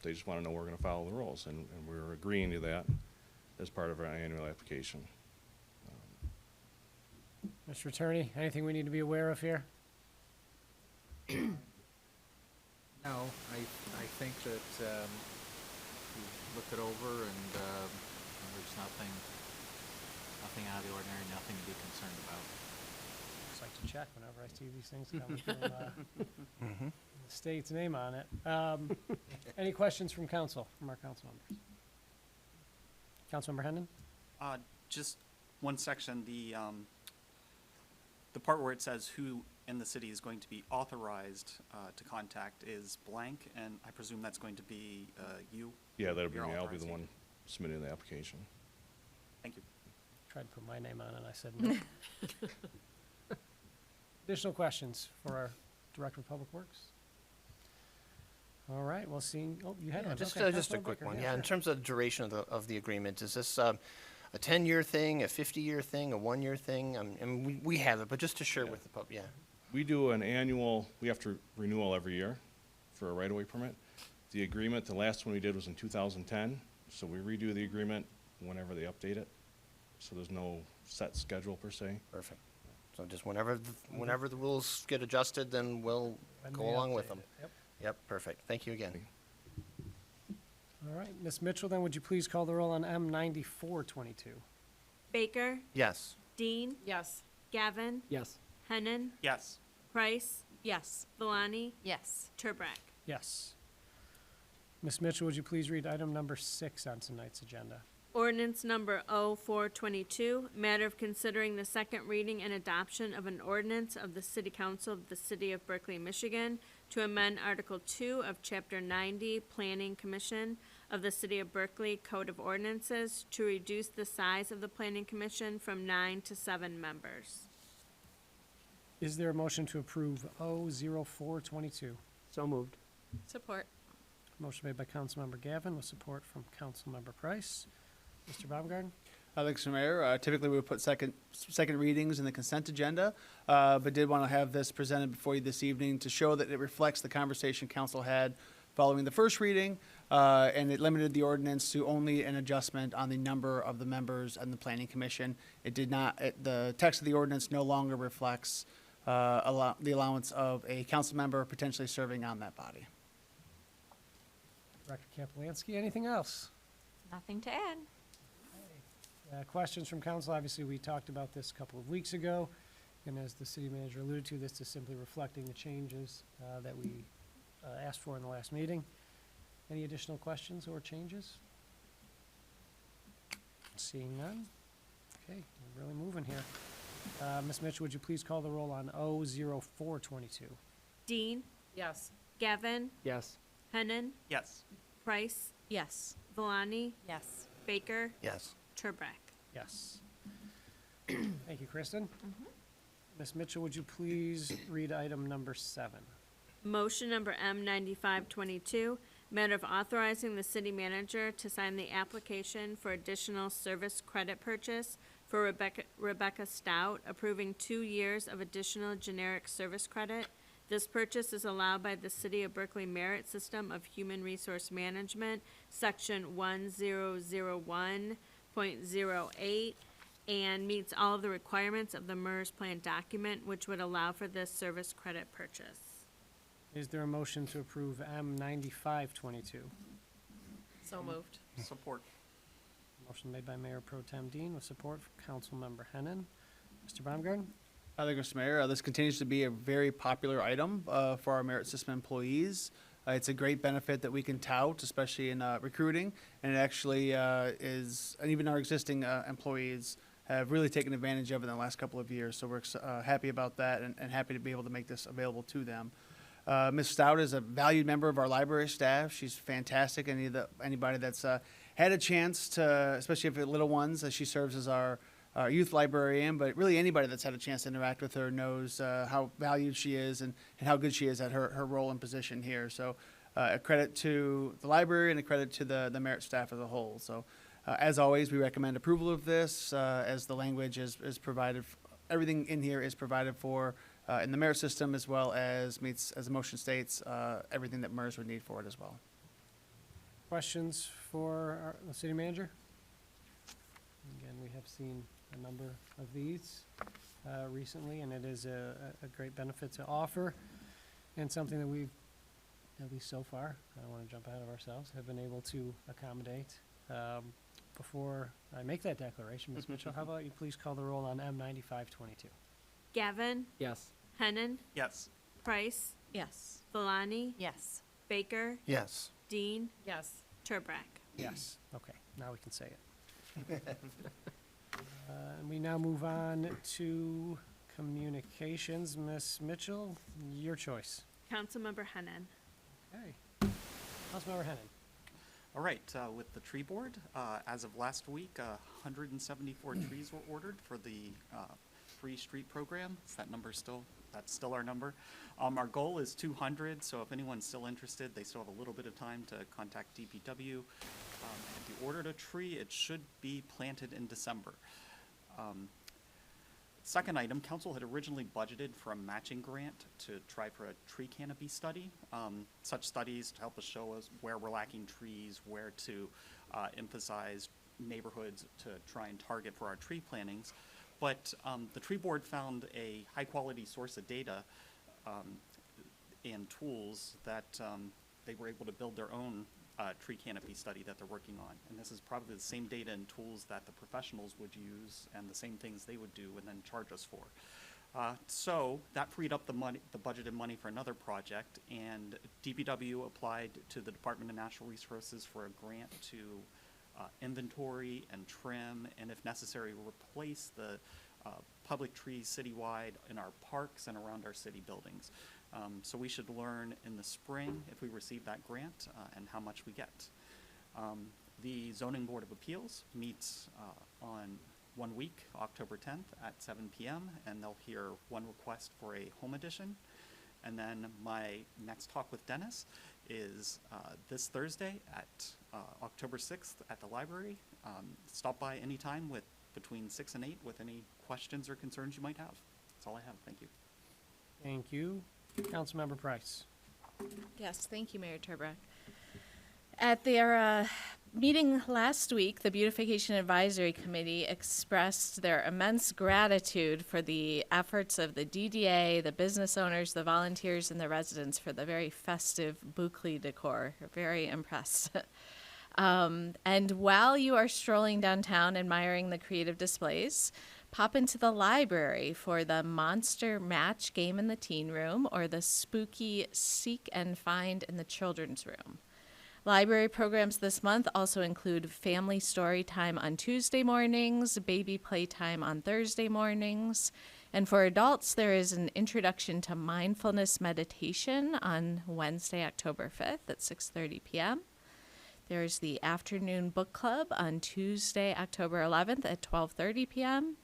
Speaker 18: They just want to know we're going to follow the rules, and we're agreeing to that as part of our annual application.
Speaker 3: Mr. Attorney, anything we need to be aware of here?
Speaker 17: No, I think that you've looked it over and there's nothing out of the ordinary, nothing to be concerned about.
Speaker 3: Just like to check whenever I see these things come from the state's name on it. Any questions from council, from our council members? Councilmember Hendon?
Speaker 15: Just one section, the part where it says who in the city is going to be authorized to contact is blank, and I presume that's going to be you?
Speaker 18: Yeah, that'll be
Speaker 15: You're
Speaker 18: me. I'll be the
Speaker 15: authorizing.
Speaker 18: one submitting the application.
Speaker 15: Thank you.
Speaker 3: Tried to put my name on it, I said no. Additional questions for our Director of Public Works? All right, well, seeing, oh, you had one.
Speaker 2: Just
Speaker 3: Okay,
Speaker 2: a
Speaker 3: Councilmember
Speaker 2: quick
Speaker 3: Baker,
Speaker 2: one.
Speaker 3: yeah,
Speaker 2: Yeah, in
Speaker 3: sure.
Speaker 2: terms of the duration of the agreement, is this a 10-year thing, a 50-year thing, a 1-year thing? And we have it, but just to share with the public, yeah.
Speaker 18: We do an annual, we have to renewal every year for a right-of-way permit. The agreement, the last one we did was in 2010, so we redo the agreement whenever they update it. So there's no set schedule per se.
Speaker 2: Perfect. So just whenever the rules get adjusted, then we'll
Speaker 3: When
Speaker 2: go
Speaker 3: they
Speaker 2: along with
Speaker 3: update
Speaker 2: them.
Speaker 3: it, yep.
Speaker 2: Yep, perfect. Thank you again.
Speaker 3: All right, Ms. Mitchell, then would you please call the roll on M9422?
Speaker 4: Baker,
Speaker 2: Yes.
Speaker 4: Dean,
Speaker 11: Yes.
Speaker 4: Gavin,
Speaker 9: Yes.
Speaker 4: Hennon,
Speaker 15: Yes.
Speaker 4: Price,
Speaker 11: Yes.
Speaker 4: Valani,
Speaker 8: Yes.
Speaker 4: Turbrack.
Speaker 3: Yes. Ms. Mitchell, would you please read item number 6 on tonight's agenda?
Speaker 4: Ordinance number 0422, matter of considering the second reading and adoption of an ordinance of the City Council of the City of Berkeley, Michigan to amend Article 2 of Chapter 90, Planning Commission of the City of Berkeley Code of Ordinances to reduce the size of the Planning Commission from 9 to 7 members.
Speaker 3: Is there a motion to approve O0422?
Speaker 9: So moved.
Speaker 11: Support.
Speaker 3: Motion made by Councilmember Gavin with support from Councilmember Price. Mr. Baumgarten?
Speaker 12: Thanks, Mr. Mayor. Typically, we would put second readings in the consent agenda, but did want to have this presented before you this evening to show that it reflects the conversation council had following the first reading, and it limited the ordinance to only an adjustment on the number of the members and the planning commission. It did not, the text of the ordinance no longer reflects the allowance of a council member potentially serving on that body.
Speaker 3: Director Kaplanski, anything else?
Speaker 8: Nothing to add.
Speaker 3: Questions from council? Obviously, we talked about this a couple of weeks ago, and as the city manager alluded to, this is simply reflecting the changes that we asked for in the last meeting. Any additional questions or changes? Seeing none? Okay, we're really moving here. Ms. Mitchell, would you please call the roll on O0422?
Speaker 4: Dean,
Speaker 11: Yes.
Speaker 4: Gavin,
Speaker 9: Yes.
Speaker 4: Hennon,
Speaker 15: Yes.
Speaker 4: Price,
Speaker 11: Yes.
Speaker 4: Valani,
Speaker 8: Yes.
Speaker 4: Baker,
Speaker 2: Yes.
Speaker 4: Turbrack.
Speaker 3: Yes. Thank you, Kristen. Ms. Mitchell, would you please read item number 7?
Speaker 4: Motion number M9522, matter of authorizing the city manager to sign the application for additional service credit purchase for Rebecca Stout, approving 2 years of additional generic service credit. This purchase is allowed by the City of Berkeley Merit System of Human Resource Management, Section 1001.08, and meets all of the requirements of the MERS plan document, which would allow for this service credit purchase.
Speaker 3: Is there a motion to approve M9522?
Speaker 11: So moved.
Speaker 15: Support.
Speaker 3: Motion made by Mayor Pro Tem Dean with support from Councilmember Hennon. Mr. Baumgarten?
Speaker 12: Thank you, Mr. Mayor. This continues to be a very popular item for our merit system employees. It's a great benefit that we can tout, especially in recruiting, and it actually is, and even our existing employees have really taken advantage of it in the last couple of years. So we're happy about that and happy to be able to make this available to them. Ms. Stout is a valued member of our library staff. She's fantastic. Anybody that's had a chance to, especially if they're little ones, as she serves as our youth librarian, but really anybody that's had a chance to interact with her knows how valued she is and how good she is at her role and position here. So a credit to the library and a credit to the Merit staff as a whole. So as always, we recommend approval of this as the language is provided. Everything in here is provided for in the Merit system, as well as meets, as the motion states, everything that MERS would need for it as well.
Speaker 3: Questions for the city manager? Again, we have seen a number of these recently, and it is a great benefit to offer, and something that we've, at least so far, I don't want to jump ahead of ourselves, have been able to accommodate. Before I make that declaration, Ms. Mitchell, how about you please call the roll on M9522?
Speaker 4: Gavin?
Speaker 9: Yes.
Speaker 4: Hennan?
Speaker 15: Yes.
Speaker 4: Price?
Speaker 8: Yes.
Speaker 4: Valani?
Speaker 8: Yes.
Speaker 4: Baker?
Speaker 2: Yes.
Speaker 4: Dean?
Speaker 11: Yes.
Speaker 4: Turbrack.
Speaker 3: Yes. Okay, now we can say it. And we now move on to communications. Ms. Mitchell, your choice.
Speaker 4: Councilmember Hennan.
Speaker 3: Okay. Councilmember Hennan.
Speaker 15: All right, with the tree board, as of last week, 174 trees were ordered for the free street program. Is that number still, that's still our number. Our goal is 200, so if anyone's still interested, they still have a little bit of time to contact DPW. If you ordered a tree, it should be planted in December. Second item, council had originally budgeted for a matching grant to try for a tree canopy study. Such studies to help us show us where we're lacking trees, where to emphasize neighborhoods to try and target for our tree plantings. But the tree board found a high quality source of data and tools that they were able to build their own tree canopy study that they're working on. And this is probably the same data and tools that the professionals would use and the same things they would do and then charge us for. So that freed up the money, the budgeted money for another project, and DPW applied to the Department of Natural Resources for a grant to inventory and trim, and if necessary, replace the public trees citywide in our parks and around our city buildings. So we should learn in the spring if we receive that grant and how much we get. The Zoning Board of Appeals meets on 1 week, October 10th at 7 p.m. and they'll hear one request for a home edition. And then my next talk with Dennis is this Thursday at October 6th at the library. Stop by anytime with between 6 and 8 with any questions or concerns you might have. That's all I have. Thank you.
Speaker 3: Thank you. Councilmember Price.
Speaker 1: Yes, thank you, Mayor Turbrack. At their meeting last week, the Beautification Advisory Committee expressed their immense gratitude for the efforts of the DDA, the business owners, the volunteers, and the residents for the very festive Berkeley decor. Very impressed. And while you are strolling downtown admiring the creative displays, pop into the library for the Monster Match game in the teen room or the spooky Seek and Find in the children's room. Library programs this month also include family story time on Tuesday mornings, baby playtime on Thursday mornings, and for adults there is an introduction to mindfulness meditation on Wednesday, October 5th at 6:30 p.m. There's the afternoon book club on Tuesday, October 11th at 12:30 p.m.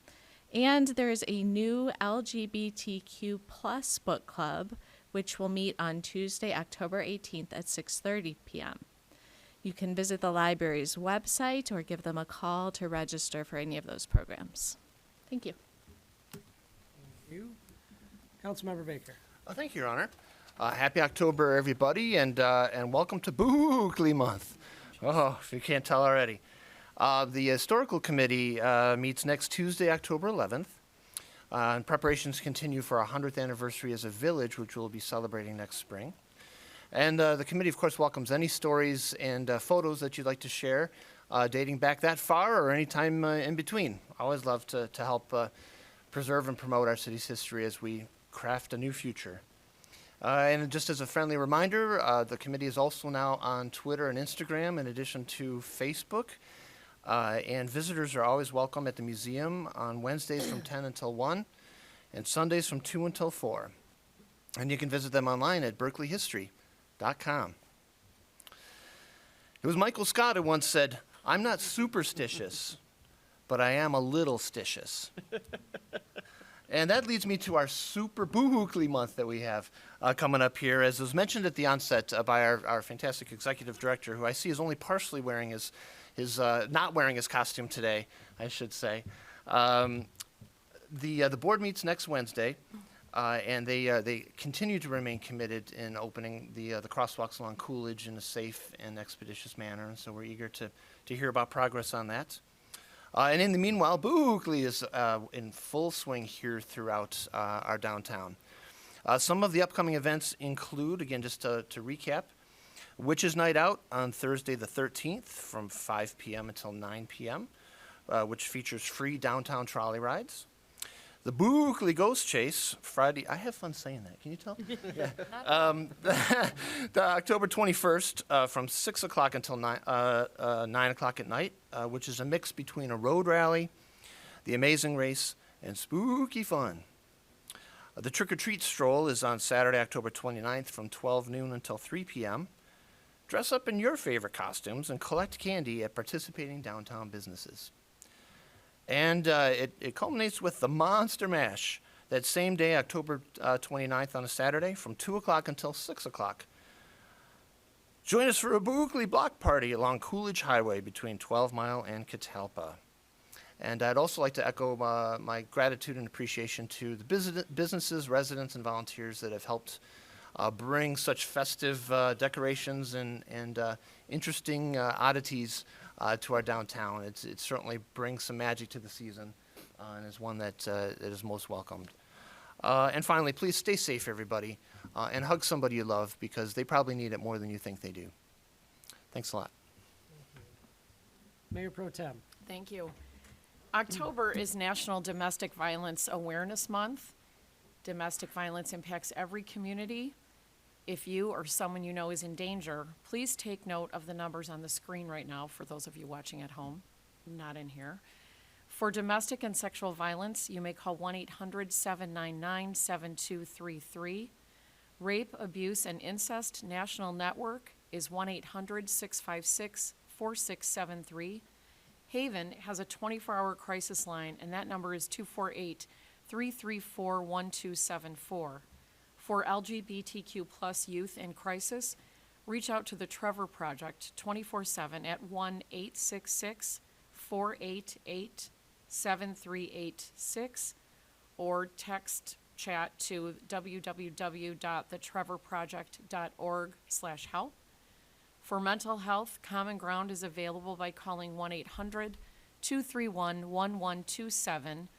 Speaker 1: And there's a new LGBTQ plus book club, which will meet on Tuesday, October 18th at 6:30 p.m. You can visit the library's website or give them a call to register for any of those programs. Thank you.
Speaker 3: Thank you. Councilmember Baker.
Speaker 2: Thank you, Your Honor. Happy October, everybody, and welcome to Berkeley month. Oh, if you can't tell already. The Historical Committee meets next Tuesday, October 11th. And preparations continue for our 100th anniversary as a village, which we'll be celebrating next spring. And the committee, of course, welcomes any stories and photos that you'd like to share dating back that far or any time in between. I always love to help preserve and promote our city's history as we craft a new future. And just as a friendly reminder, the committee is also now on Twitter and Instagram in addition to Facebook. And visitors are always welcome at the museum on Wednesdays from 10 until 1 and Sundays from 2 until 4. And you can visit them online at berkeleyhistory.com. It was Michael Scott who once said, "I'm not superstitious, but I am a little stitious." And that leads me to our super Boo-Hookly month that we have coming up here. As was mentioned at the onset by our fantastic executive director, who I see is only partially wearing his not wearing his costume today, I should say. The board meets next Wednesday, and they continue to remain committed in opening the crosswalks along Coolidge in a safe and expeditious manner. And so we're eager to hear about progress on that. And in the meanwhile, Berkeley is in full swing here throughout our downtown. Some of the upcoming events include, again, just to recap, Witches Night Out on Thursday the 13th from 5 p.m. until 9 p.m., which features free downtown trolley rides. The Berkeley Ghost Chase, Friday. I have fun saying that. Can you tell? Yeah. The October 21st from 6 o'clock until 9 o'clock at night, which is a mix between a road rally, the Amazing Race, and spooky fun. The Trick or Treat Stroll is on Saturday, October 29th from 12 noon until 3 p.m. Dress up in your favorite costumes and collect candy at participating downtown businesses. And it culminates with the Monster Mash that same day, October 29th on a Saturday from 2 o'clock until 6 o'clock. Join us for a Berkeley block party along Coolidge Highway between 12 Mile and Catalpa. And I'd also like to echo my gratitude and appreciation to the businesses, residents, and volunteers that have helped bring such festive decorations and interesting oddities to our downtown. It certainly brings some magic to the season and is one that is most welcomed. And finally, please stay safe, everybody, and hug somebody you love because they probably need it more than you think they do. Thanks a lot.
Speaker 3: Mayor Pro Tem.
Speaker 11: Thank you. October is National Domestic Violence Awareness Month. Domestic violence impacts every community. If you or someone you know is in danger, please take note of the numbers on the screen right now for those of you watching at home, not in here. For domestic and sexual violence, you may call 1-800-799-7233. Rape, Abuse, and Incest National Network is 1-800-656-4673. Haven has a 24-hour crisis line, and that number is 248-334-1274. For LGBTQ plus youth in crisis, reach out to the Trevor Project 24/7 at 1-866-488-7386 or text chat to www.thetrevorproject.org/help. For mental health, Common Ground is available by calling 1-800-231-1127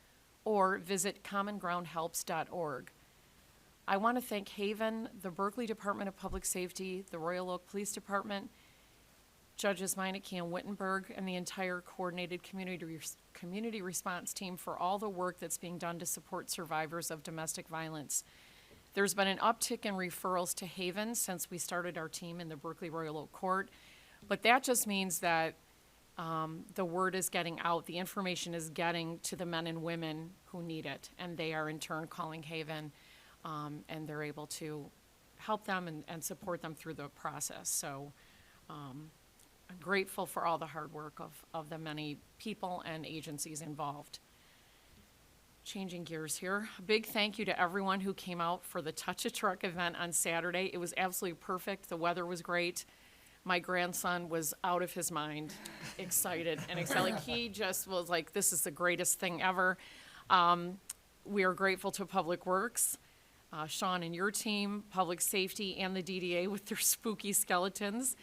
Speaker 11: or visit commongroundhelps.org. I want to thank Haven, the Berkeley Department of Public Safety, the Royal Oak Police Department, Judges Meineke and Wittenberg, and the entire coordinated community response team for all the work that's being done to support survivors of domestic violence. There's been an uptick in referrals to Haven since we started our team in the Berkeley Royal Oak Court, but that just means that the word is getting out, the information is getting to the men and women who need it, and they are in turn calling Haven. And they're able to help them and support them through the process. So I'm grateful for all the hard work of the many people and agencies involved. Changing gears here, a big thank you to everyone who came out for the Touch a Truck event on Saturday. It was absolutely perfect. The weather was great. My grandson was out of his mind, excited. Like he just was like, this is the greatest thing ever. We are grateful to Public Works. Sean and your team, Public Safety, and the DDA with their spooky skeletons.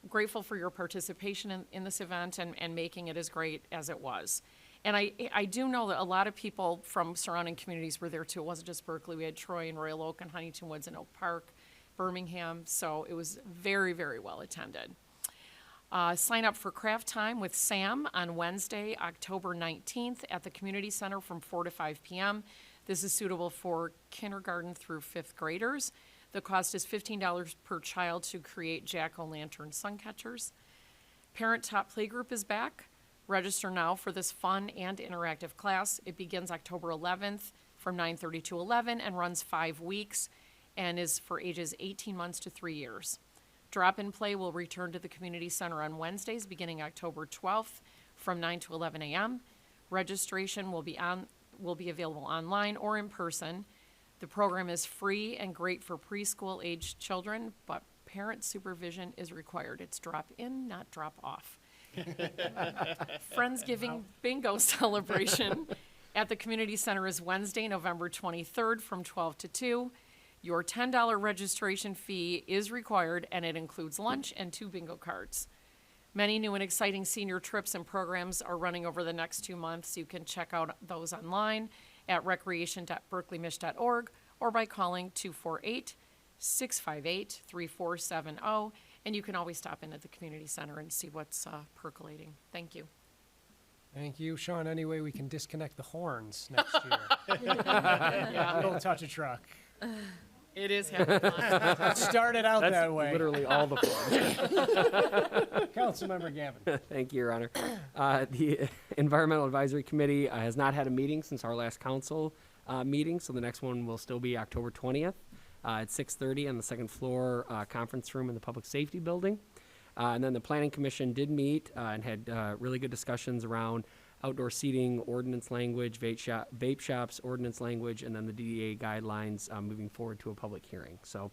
Speaker 11: Grateful for your participation in this event and making it as great as it was. And I do know that a lot of people from surrounding communities were there too. It wasn't just Berkeley. We had Troy and Royal Oak and Huntington Woods and Oak Park, Birmingham. So it was very, very well attended. Sign up for Craft Time with Sam on Wednesday, October 19th at the Community Center from 4 to 5 p.m. This is suitable for kindergarten through 5th graders. The cost is $15 per child to create jack-o'-lantern sun catchers. Parent Top Playgroup is back. Register now for this fun and interactive class. It begins October 11th from 9:30 to 11 and runs 5 weeks. and is for ages 18 months to 3 years. Drop-in play will return to the community center on Wednesdays beginning October 12th from 9 to 11 a.m. Registration will be available online or in person. The program is free and great for preschool-aged children, but parent supervision is required. It's drop-in, not drop-off. Friendsgiving bingo celebration at the community center is Wednesday, November 23rd from 12 to 2. Your $10 registration fee is required, and it includes lunch and 2 bingo cards. Many new and exciting senior trips and programs are running over the next 2 months. You can check out those online at recreation.berkleymich.org or by calling 248-658-3470. And you can always stop in at the community center and see what's percolating. Thank you.
Speaker 3: Thank you. Sean, any way we can disconnect the horns next year? Don't touch a truck.
Speaker 11: It is having fun.
Speaker 3: It started out
Speaker 9: That's
Speaker 3: that way.
Speaker 9: literally all the fun.
Speaker 3: Councilmember Gavin.
Speaker 9: Thank you, Your Honor. The Environmental Advisory Committee has not had a meeting since our last council meeting, so the next one will still be October 20th at 6:30 on the second floor conference room in the Public Safety Building. And then the Planning Commission did meet and had really good discussions around outdoor seating, ordinance language, vape shops, ordinance language, and then the DDA guidelines moving forward to a public hearing. So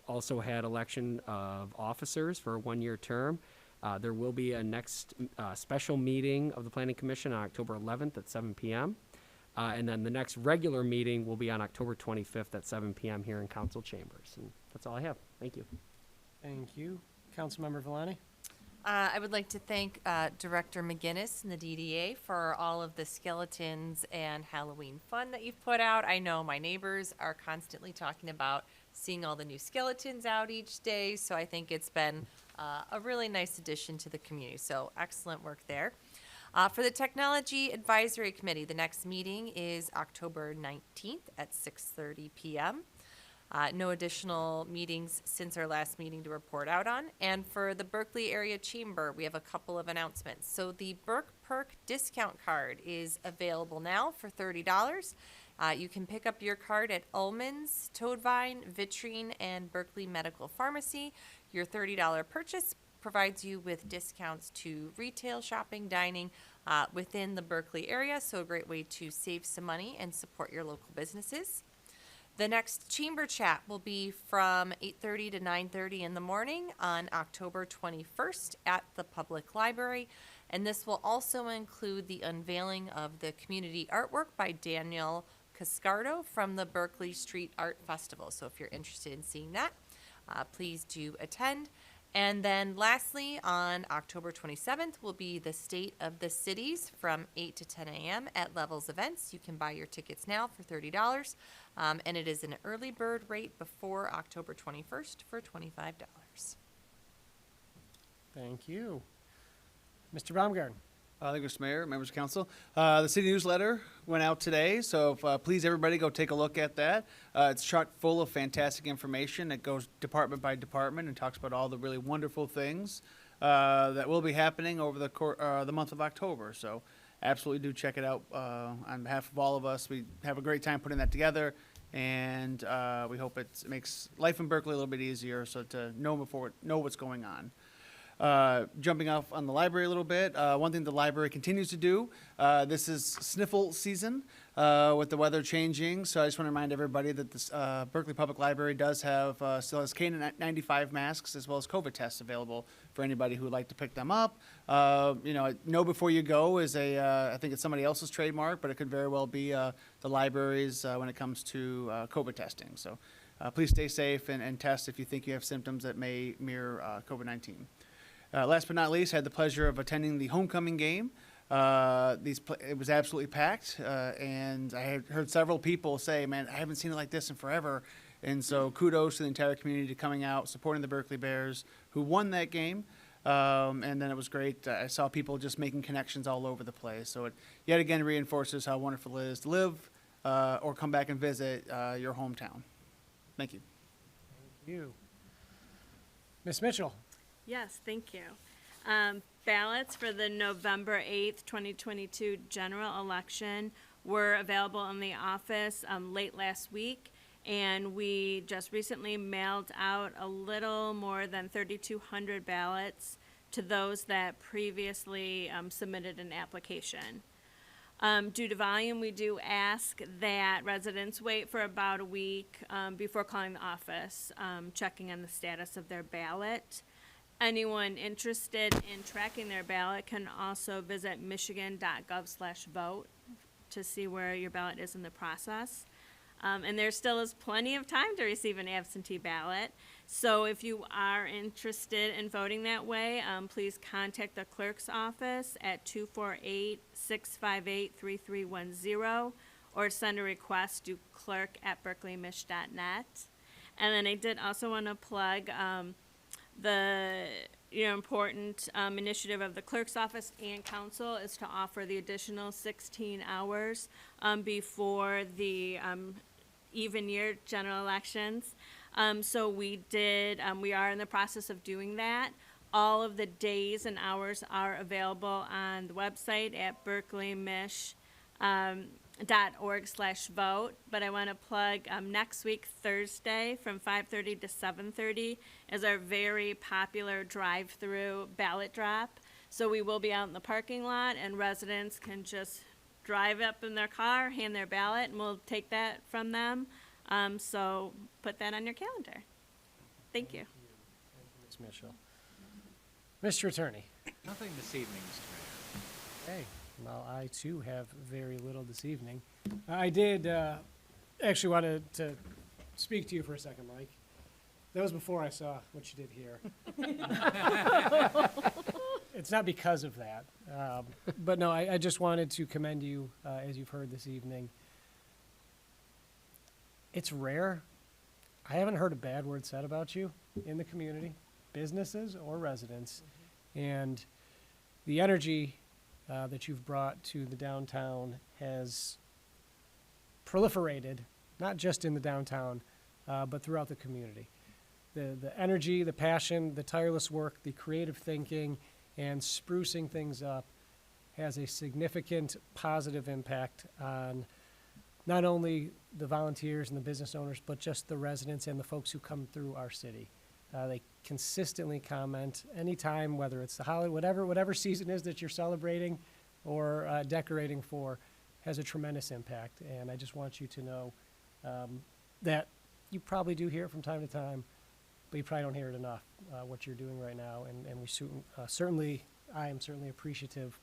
Speaker 9: also had election of officers for a 1-year term. There will be a next special meeting of the Planning Commission on October 11th at 7 p.m. And then the next regular meeting will be on October 25th at 7 p.m. here in council chambers. And that's all I have. Thank you.
Speaker 3: Thank you. Councilmember Villani.
Speaker 8: I would like to thank Director McGinnis and the DDA for all of the skeletons and Halloween fun that you've put out. I know my neighbors are constantly talking about seeing all the new skeletons out each day, so I think it's been a really nice addition to the community. So excellent work there. For the Technology Advisory Committee, the next meeting is October 19th at 6:30 p.m. No additional meetings since our last meeting to report out on. And for the Berkeley Area Chamber, we have a couple of announcements. So the Berk Perk discount card is available now for $30. You can pick up your card at Ullman's, Toadvine, Vitrine, and Berkeley Medical Pharmacy. Your $30 purchase provides you with discounts to retail, shopping, dining within the Berkeley area. So a great way to save some money and support your local businesses. The next chamber chat will be from 8:30 to 9:30 in the morning on October 21st at the public library. And this will also include the unveiling of the community artwork by Daniel Cascardo from the Berkeley Street Art Festival. So if you're interested in seeing that, please do attend. And then lastly, on October 27th will be the State of the Cities from 8 to 10 a.m. at Levels Events. You can buy your tickets now for $30. And it is an early bird rate before October 21st for $25.
Speaker 3: Thank you. Mr. Baumgarten.
Speaker 12: Thank you, Mr. Mayor, members of council. The city newsletter went out today, so please everybody go take a look at that. It's chock full of fantastic information. It goes department by department and talks about all the really wonderful things that will be happening over the month of October. So absolutely do check it out. On behalf of all of us, we have a great time putting that together, and we hope it makes life in Berkeley a little bit easier, so to know what's going on. Jumping off on the library a little bit, one thing the library continues to do, this is sniffle season with the weather changing, so I just want to remind everybody that this Berkeley Public Library does have, still has KN95 masks as well as COVID tests available for anybody who would like to pick them up. Know Before You Go is I think it's somebody else's trademark, but it could very well be the library's when it comes to COVID testing. So please stay safe and test if you think you have symptoms that may mirror COVID-19. Last but not least, I had the pleasure of attending the homecoming game. It was absolutely packed, and I had heard several people say, man, I haven't seen it like this in forever. And so kudos to the entire community coming out, supporting the Berkeley Bears, who won that game. And then it was great. I saw people just making connections all over the place. So it yet again reinforces how wonderful it is to live or come back and visit your hometown. Thank you.
Speaker 3: Thank you. Ms. Mitchell.
Speaker 4: Yes, thank you. Ballots for the November 8th, 2022 general election were available in the office late last week, And we just recently mailed out a little more than 3,200 ballots to those that previously submitted an application. Due to volume, we do ask that residents wait for about a week before calling the office, checking on the status of their ballot. Anyone interested in tracking their ballot can also visit michigan.gov/vote to see where your ballot is in the process. And there still is plenty of time to receive an absentee ballot. So if you are interested in voting that way, please contact the clerk's office at 248-658-3310 or send a request to clerk@berkleymich.net. And then I did also want to plug the important initiative of the clerk's office and council is to offer the additional 16 hours before the even year general elections. So we are in the process of doing that. All of the days and hours are available on the website at berkleymish.org/vote. But I want to plug next week, Thursday, from 5:30 to 7:30 is our very popular drive-through ballot drop. So we will be out in the parking lot, and residents can just drive up in their car, hand their ballot, and we'll take that from them. So put that on your calendar. Thank you.
Speaker 3: Ms. Mitchell. Mr. Attorney.
Speaker 17: Nothing this evening, Mr. Mayor.
Speaker 3: Okay, well, I too have very little this evening. I did actually wanted to speak to you for a second, Mike. That was before I saw what you did here. It's not because of that. But no, I just wanted to commend you, as you've heard this evening. It's rare. I haven't heard a bad word said about you in the community, businesses or residents. And the energy that you've brought to the downtown has proliferated, not just in the downtown, but throughout the community. The energy, the passion, the tireless work, the creative thinking, and sprucing things up has a significant positive impact on not only the volunteers and the business owners, but just the residents and the folks who come through our city. They consistently comment anytime, whether it's the holiday, whatever season is that you're celebrating or decorating for, has a tremendous impact. And I just want you to know that you probably do hear it from time to time, but you probably don't hear it enough, what you're doing right now. And we I am certainly appreciative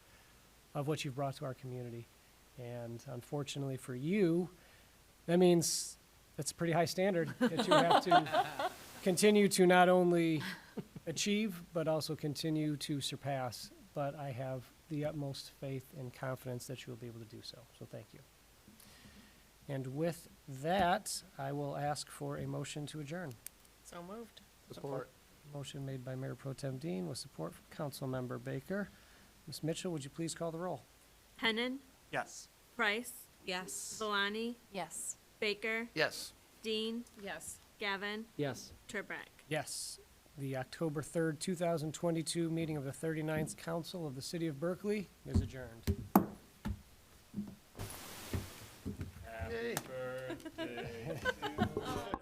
Speaker 3: of what you've brought to our community. And unfortunately for you, that means that's a pretty high standard that you have to continue to not only achieve, but also continue to surpass. But I have the utmost faith and confidence that you will be able to do so. So thank you. And with that, I will ask for a motion to adjourn.
Speaker 11: So moved.
Speaker 3: Support. Motion made by Mayor Pro Tem Dean with support from Councilmember Baker. Ms. Mitchell, would you please call the roll?
Speaker 4: Hennan.
Speaker 15: Yes.
Speaker 4: Price.
Speaker 11: Yes.
Speaker 4: Valani.
Speaker 8: Yes.
Speaker 4: Baker.
Speaker 2: Yes.
Speaker 4: Dean.
Speaker 11: Yes.
Speaker 4: Gavin.
Speaker 9: Yes.
Speaker 4: Turbrack.
Speaker 3: Yes. The October 3rd, 2022 meeting of the 39th Council of the City of Berkeley is adjourned.
Speaker 2: Happy birthday to